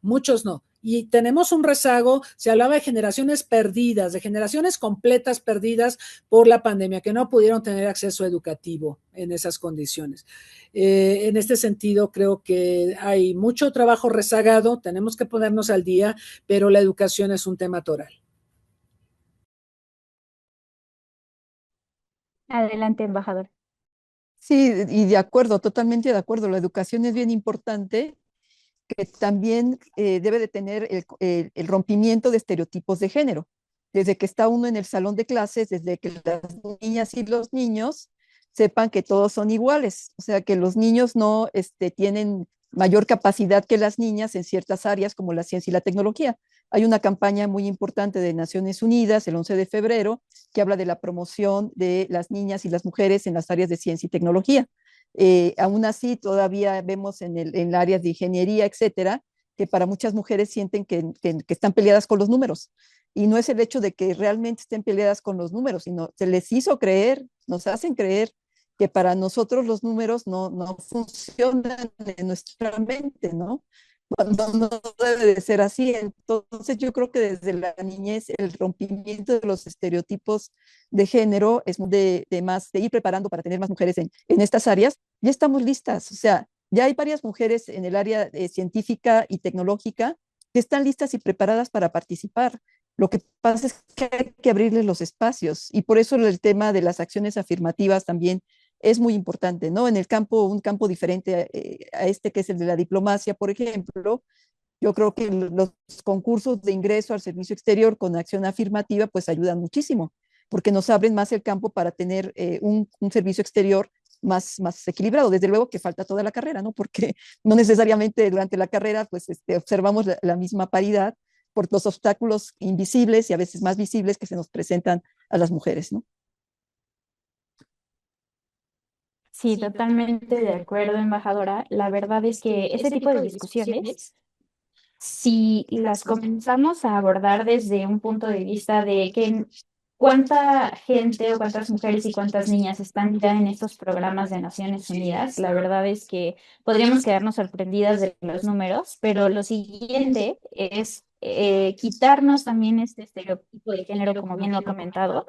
muchos no. Y tenemos un rezago, se hablaba de generaciones perdidas, de generaciones completas perdidas por la pandemia, que no pudieron tener acceso educativo en esas condiciones. En este sentido, creo que hay mucho trabajo rezagado, tenemos que ponernos al día, pero la educación es un tema toral. Adelante, embajador. Sí, y de acuerdo, totalmente de acuerdo. La educación es bien importante, que también debe de tener el rompimiento de estereotipos de género. Desde que está uno en el salón de clases, desde que las niñas y los niños sepan que todos son iguales, o sea, que los niños no tienen mayor capacidad que las niñas en ciertas áreas como la ciencia y la tecnología. Hay una campaña muy importante de Naciones Unidas el 11 de febrero que habla de la promoción de las niñas y las mujeres en las áreas de ciencia y tecnología. Aún así, todavía vemos en el área de ingeniería, etcétera, que para muchas mujeres sienten que están peleadas con los números. Y no es el hecho de que realmente estén peleadas con los números, sino se les hizo creer, nos hacen creer que para nosotros los números no funcionan en nuestra mente, ¿no? Cuando no debe de ser así. Entonces yo creo que desde la niñez el rompimiento de los estereotipos de género es de ir preparando para tener más mujeres en estas áreas. Ya estamos listas, o sea, ya hay varias mujeres en el área científica y tecnológica que están listas y preparadas para participar. Lo que pasa es que hay que abrirles los espacios y por eso el tema de las acciones afirmativas también es muy importante, ¿no? En el campo, un campo diferente a este que es el de la diplomacia, por ejemplo, yo creo que los concursos de ingreso al servicio exterior con acción afirmativa pues ayudan muchísimo, porque nos abren más el campo para tener un servicio exterior más equilibrado. Desde luego que falta toda la carrera, ¿no? Porque no necesariamente durante la carrera pues observamos la misma paridad por los obstáculos invisibles y a veces más visibles que se nos presentan a las mujeres, ¿no? Sí, totalmente de acuerdo, embajadora. La verdad es que ese tipo de discusiones, si las comenzamos a abordar desde un punto de vista de que cuánta gente o cuántas mujeres y cuántas niñas están ya en estos programas de Naciones Unidas, la verdad es que podríamos quedarnos sorprendidas de los números, pero lo siguiente es quitarnos también este estereotipo de género, como bien lo ha comentado,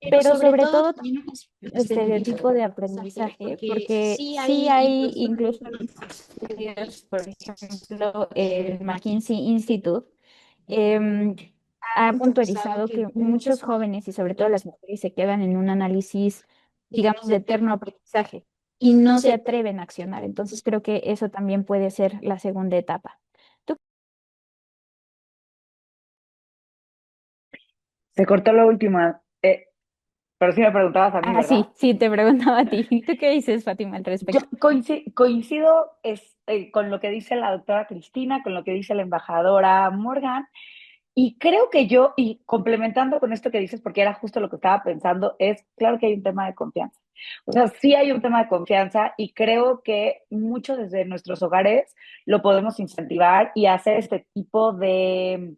pero sobre todo también un estereotipo de aprendizaje, porque sí hay incluso estudios, por ejemplo, el McKinsey Institute, em, ha puntualizado que muchos jóvenes y sobre todo las mujeres se quedan en un análisis, digamos, de eterno aprendizaje y no se atreven a accionar. Entonces creo que eso también puede ser la segunda etapa. ¿Tú? Se cortó la última, pero sí me preguntabas a mí, Ah, sí, ¿verdad? sí, te preguntaba a ti. ¿Tú qué dices, Fátima, al Yo respecto? coincido con lo que dice la doctora Cristina, con lo que dice la embajadora Morgan. Y creo que yo, y complementando con esto que dices, porque era justo lo que estaba pensando, es claro que hay un tema de confianza. O sea, sí hay un tema de confianza y creo que mucho desde nuestros hogares lo podemos incentivar y hacer este tipo de...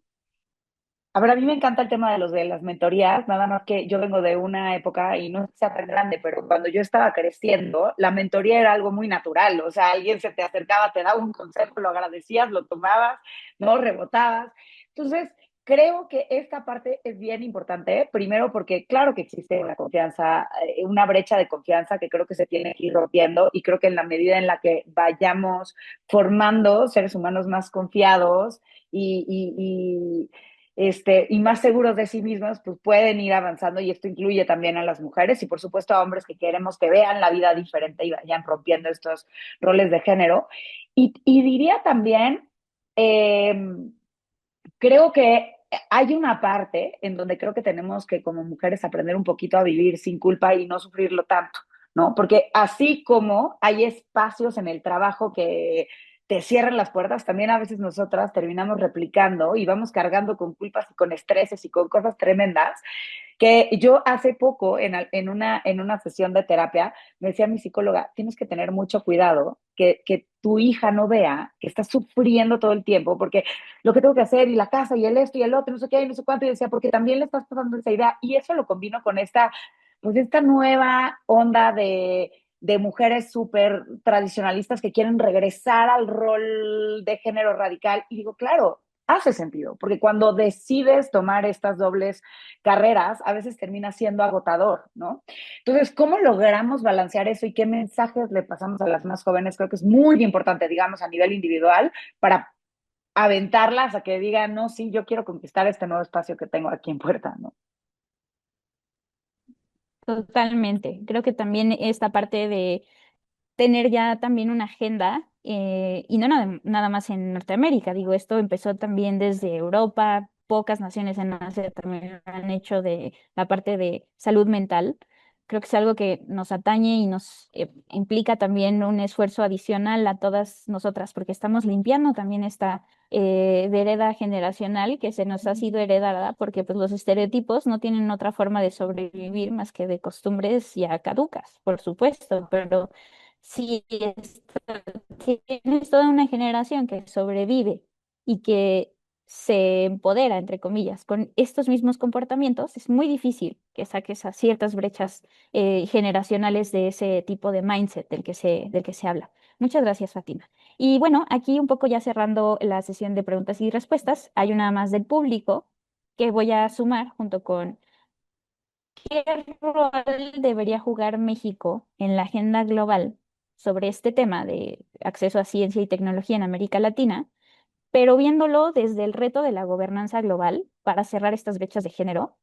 A ver, a mí me encanta el tema de los de las mentorías, nada más que yo vengo de una época, y no es que sea tan grande, pero cuando yo estaba creciendo, la mentoría era algo muy natural, o sea, alguien se te acercaba, te daba un consejo, lo agradecías, lo tomabas, no rebotabas. Entonces, creo que esta parte es bien importante, primero porque claro que existe la confianza, una brecha de confianza que creo que se tiene que ir rompiendo, y creo que en la medida en la que vayamos formando seres humanos más confiados y y más seguros de sí mismos, pues pueden ir avanzando, y esto incluye también a las mujeres y por supuesto a hombres que queremos que vean la vida diferente y vayan rompiendo estos roles de género. Y diría también, eh, creo que hay una parte en donde creo que tenemos que como mujeres aprender un poquito a vivir sin culpa y no sufrirlo tanto, ¿no? Porque así como hay espacios en el trabajo que te cierran las puertas, también a veces nosotras terminamos replicando y vamos cargando con culpas y con estreses y con cosas tremendas que yo hace poco en una sesión de terapia me decía mi psicóloga, tienes que tener mucho cuidado que tu hija no vea que estás sufriendo todo el tiempo porque lo que tengo que hacer y la casa y el esto y el otro, no sé qué y no sé cuánto, y decía, porque también le estás pasando esa idea, y eso lo combino con pues esta nueva onda de mujeres súper tradicionalistas que quieren regresar al rol de género radical, y digo, claro, hace sentido, porque cuando decides tomar estas dobles carreras, a veces termina siendo agotador, ¿no? Entonces, ¿cómo logramos balancear eso y qué mensajes le pasamos a las más jóvenes? Creo que es muy importante, digamos, a nivel individual, para aventarlas a que digan, no, sí, yo quiero conquistar este nuevo espacio que tengo aquí en Puerta, ¿no? Totalmente. Creo que también esta parte de tener ya también una agenda, y no nada más en Norteamérica, digo, esto empezó también desde Europa, pocas naciones en Asia también lo han hecho de la parte de salud mental. Creo que es algo que nos atañe y nos implica también un esfuerzo adicional a todas nosotras, porque estamos limpiando también esta vereda generacional que se nos ha sido heredada, porque pues los estereotipos no tienen otra forma de sobrevivir más que de costumbres ya caducas, por supuesto, pero si tienes toda una generación que sobrevive y que se empodera, entre comillas, con estos mismos comportamientos, es muy difícil que saques a ciertas brechas generacionales de ese tipo de mindset del que se habla. Muchas gracias, Fátima. Y bueno, aquí un poco ya cerrando la sesión de preguntas y respuestas, hay una más del público que voy a sumar junto con ¿qué rol debería jugar México en la agenda global sobre este tema de acceso a ciencia y tecnología en América Latina, pero viéndolo desde el reto de la gobernanza global para cerrar estas brechas de género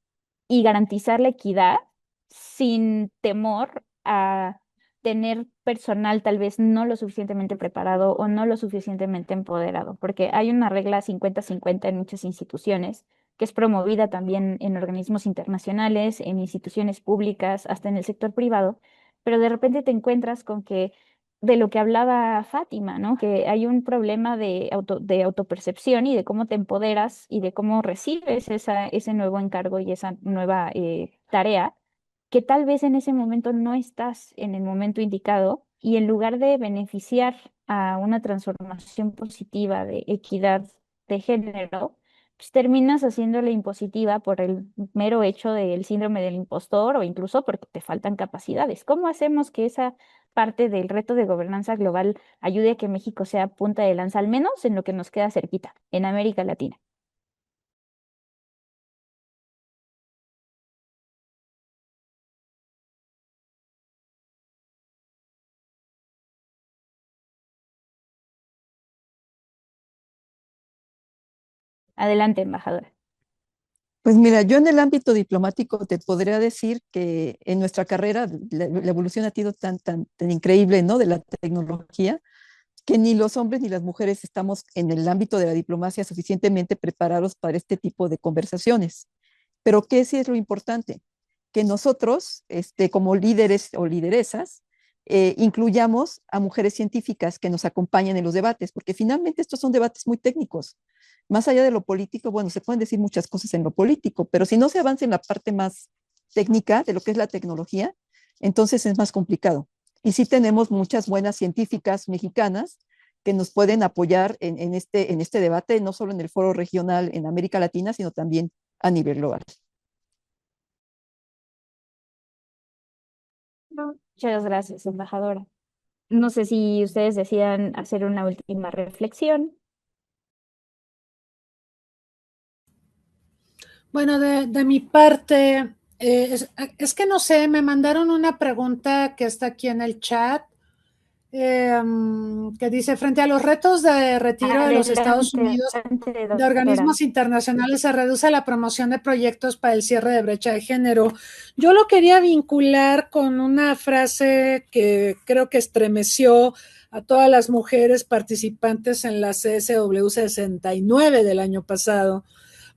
y garantizar la equidad sin temor a tener personal tal vez no lo suficientemente preparado o no lo suficientemente empoderado? Porque hay una regla 50-50 en muchas instituciones que es promovida también en organismos internacionales, en instituciones públicas, hasta en el sector privado, pero de repente te encuentras con que de lo que hablaba Fátima, ¿no? Que hay un problema de autopercepción y de cómo te empoderas y de cómo recibes ese nuevo encargo y esa nueva tarea, que tal vez en ese momento no estás en el momento indicado, y en lugar de beneficiar a una transformación positiva de equidad de género, pues terminas haciéndole impositiva por el mero hecho del síndrome del impostor o incluso porque te faltan capacidades. ¿Cómo hacemos que esa parte del reto de gobernanza global ayude a que México sea punta de lanza, al menos en lo que nos queda cerquita, en América Latina? Adelante, embajadora. Pues mira, yo en el ámbito diplomático te podría decir que en nuestra carrera la evolución ha sido tan increíble, ¿no? De la tecnología, que ni los hombres ni las mujeres estamos en el ámbito de la diplomacia suficientemente preparados para este tipo de conversaciones. Pero ¿qué sí es lo importante? Que nosotros, como líderes o lideresas, incluyamos a mujeres científicas que nos acompañen en los debates, porque finalmente estos son debates muy técnicos. Más allá de lo político, bueno, se pueden decir muchas cosas en lo político, pero si no se avanza en la parte más técnica de lo que es la tecnología, entonces es más complicado. Y sí tenemos muchas buenas científicas mexicanas que nos pueden apoyar en este debate, no solo en el foro regional en América Latina, sino también a nivel global. Muchas gracias, embajadora. No sé si ustedes decían hacer una última reflexión. Bueno, de mi parte, es que no sé, me mandaron una pregunta que está aquí en el chat, que dice, frente a los retos de retiro de los Estados Adelante, Unidos adelante, de doctora. organismos internacionales, se reduce la promoción de proyectos para el cierre de brecha de género. Yo lo quería vincular con una frase que creo que estremeció a todas las mujeres participantes en la CSW 69 del año pasado,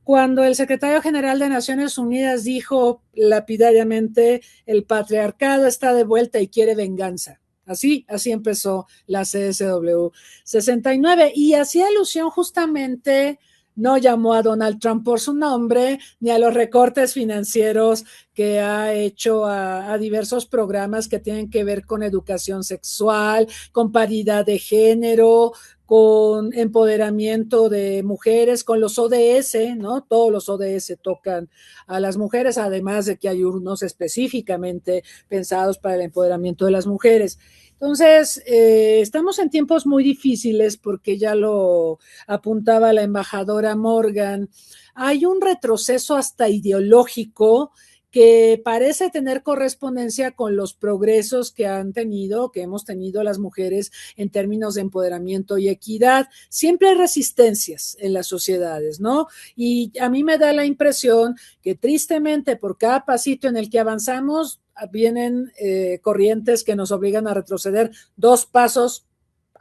cuando el secretario general de Naciones Unidas dijo lapidariamente, el patriarcado está de vuelta y quiere venganza. Así empezó la CSW 69 y hacía alusión justamente, no llamó a Donald Trump por su nombre, ni a los recortes financieros que ha hecho a diversos programas que tienen que ver con educación sexual, con paridad de género, con empoderamiento de mujeres, con los ODS, ¿no? Todos los ODS tocan a las mujeres, además de que hay unos específicamente pensados para el empoderamiento de las mujeres. Entonces, estamos en tiempos muy difíciles porque ya lo apuntaba la embajadora Morgan. Hay un retroceso hasta ideológico que parece tener correspondencia con los progresos que hemos tenido las mujeres en términos de empoderamiento y equidad. Siempre hay resistencias en las sociedades, ¿no? Y a mí me da la impresión que tristemente por cada pasito en el que avanzamos, vienen corrientes que nos obligan a retroceder 2 pasos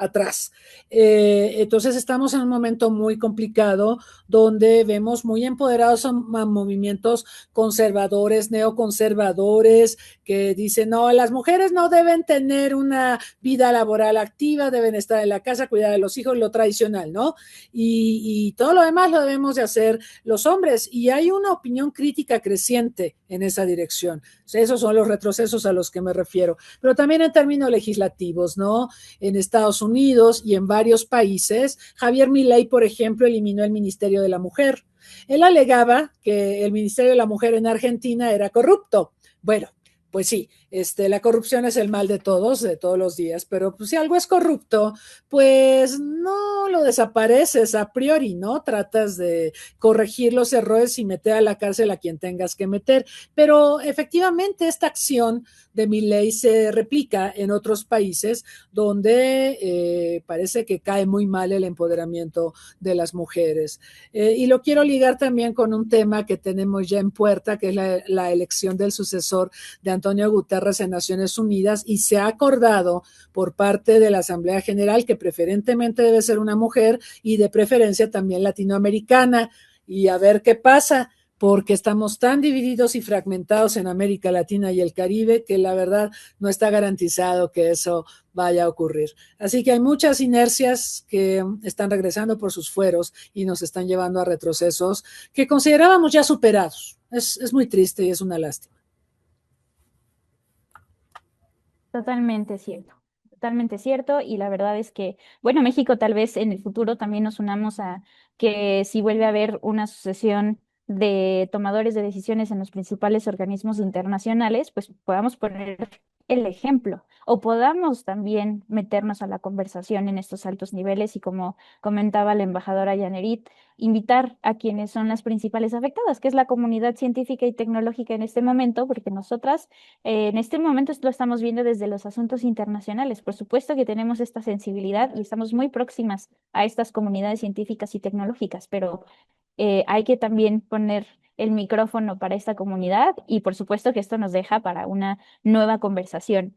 atrás. Entonces estamos en un momento muy complicado donde vemos muy empoderados a movimientos conservadores, neoconservadores, que dicen, no, las mujeres no deben tener una vida laboral activa, deben estar en la casa, cuidar de los hijos, lo tradicional, ¿no? Y todo lo demás lo debemos de hacer los hombres. Y hay una opinión crítica creciente en esa dirección. O sea, esos son los retrocesos a los que me refiero. Pero también en términos legislativos, ¿no? En Estados Unidos y en varios países, Javier Milei, por ejemplo, eliminó el Ministerio de la Mujer. Él alegaba que el Ministerio de la Mujer en Argentina era corrupto. Bueno, pues sí, la corrupción es el mal de todos los días, pero pues, si algo es corrupto, pues no lo desapareces a priori, ¿no? Tratas de corregir los errores y meter a la cárcel a quien tengas que meter. Pero efectivamente esta acción de Milei se replica en otros países donde parece que cae muy mal el empoderamiento de las mujeres. Y lo quiero ligar también con un tema que tenemos ya en puerta, que es la elección del sucesor de Antonio Guterres en Naciones Unidas, y se ha acordado por parte de la Asamblea General que preferentemente debe ser una mujer y de preferencia también latinoamericana. Y a ver qué pasa, porque estamos tan divididos y fragmentados en América Latina y el Caribe que la verdad no está garantizado que eso vaya a ocurrir. Así que hay muchas inercias que están regresando por sus fueros y nos están llevando a retrocesos que considerábamos ya superados. Es muy triste y es una lástima. Totalmente cierto. Totalmente cierto. Y la verdad es que, bueno, México tal vez en el futuro también nos unamos a que si vuelve a haber una sucesión de tomadores de decisiones en los principales organismos internacionales, pues podamos poner el ejemplo o podamos también meternos a la conversación en estos altos niveles y como comentaba la embajadora Yanerit, invitar a quienes son las principales afectadas, que es la comunidad científica y tecnológica en este momento, porque nosotras en este momento lo estamos viendo desde los asuntos internacionales. Por supuesto que tenemos esta sensibilidad y estamos muy próximas a estas comunidades científicas y tecnológicas, pero hay que también poner el micrófono para esta comunidad y por supuesto que esto nos deja para una nueva conversación.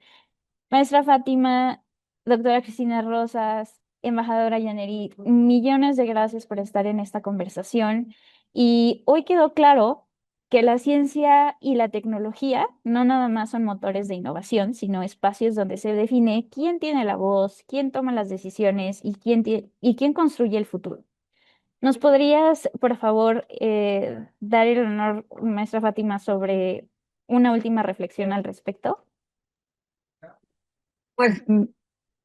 Maestra Fátima, doctora Cristina Rosas, embajadora Yaneri, millones de gracias por estar en esta conversación. Y hoy quedó claro que la ciencia y la tecnología no nada más son motores de innovación, sino espacios donde se define quién tiene la voz, quién toma las decisiones y y quién construye el futuro. ¿Nos podrías, por favor, dar el honor, maestra Fátima, sobre una última reflexión al respecto? Pues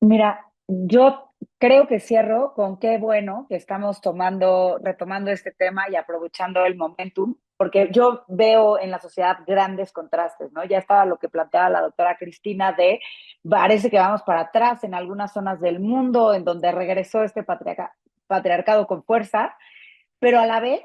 mira, yo creo que cierro con qué bueno que estamos retomando este tema y aprovechando el momentum, porque yo veo en la sociedad grandes contrastes, ¿no? Ya estaba lo que planteaba la doctora Cristina parece que vamos para atrás en algunas zonas del mundo, en donde regresó este patriarcado con fuerza, pero a la vez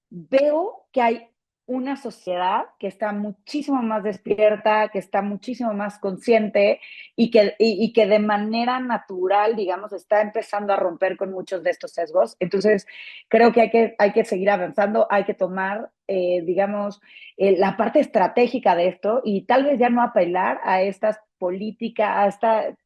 veo que hay una sociedad que está muchísimo más despierta, que está muchísimo más consciente y que de manera natural, digamos, está empezando a romper con muchos de estos sesgos. Entonces, creo que hay que seguir avanzando, hay que tomar, digamos, la parte estratégica de esto y tal vez ya no apelar a estas políticas, a esta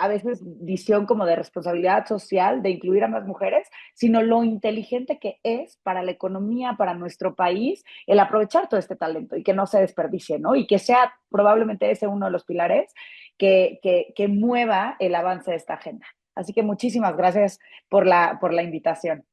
a veces visión como de responsabilidad social, de incluir a más mujeres, sino lo inteligente que es para la economía, para nuestro país, el aprovechar todo este talento y que no se desperdicie, ¿no? Y que sea probablemente ese uno de los pilares que mueva el avance de esta agenda. Así que muchísimas gracias por la invitación.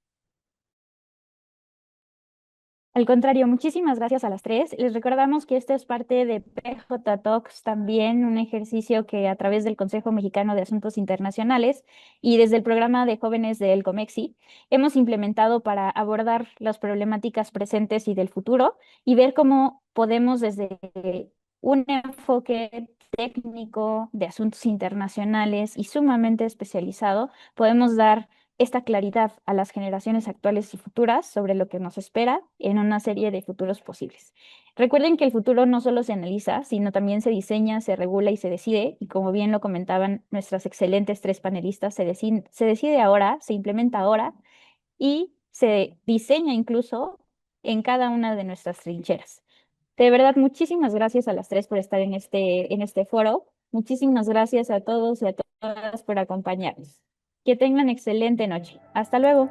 Al contrario, muchísimas gracias a las tres. Les recordamos que esto es parte de PJ Talks, también un ejercicio que a través del Consejo Mexicano de Asuntos Internacionales y desde el programa de jóvenes del COMEXI hemos implementado para abordar las problemáticas presentes y del futuro y ver cómo podemos desde un enfoque técnico de asuntos internacionales y sumamente especializado, podemos dar esta claridad a las generaciones actuales y futuras sobre lo que nos espera en una serie de futuros posibles. Recuerden que el futuro no solo se analiza, sino también se diseña, se regula y se decide, y como bien lo comentaban nuestras excelentes tres panelistas, se decide ahora, se implementa ahora y se diseña incluso en cada una de nuestras trincheras. De verdad, muchísimas gracias a las tres por estar en este foro. Muchísimas gracias a todos y a todas por acompañarnos. Que tengan excelente noche. Hasta luego.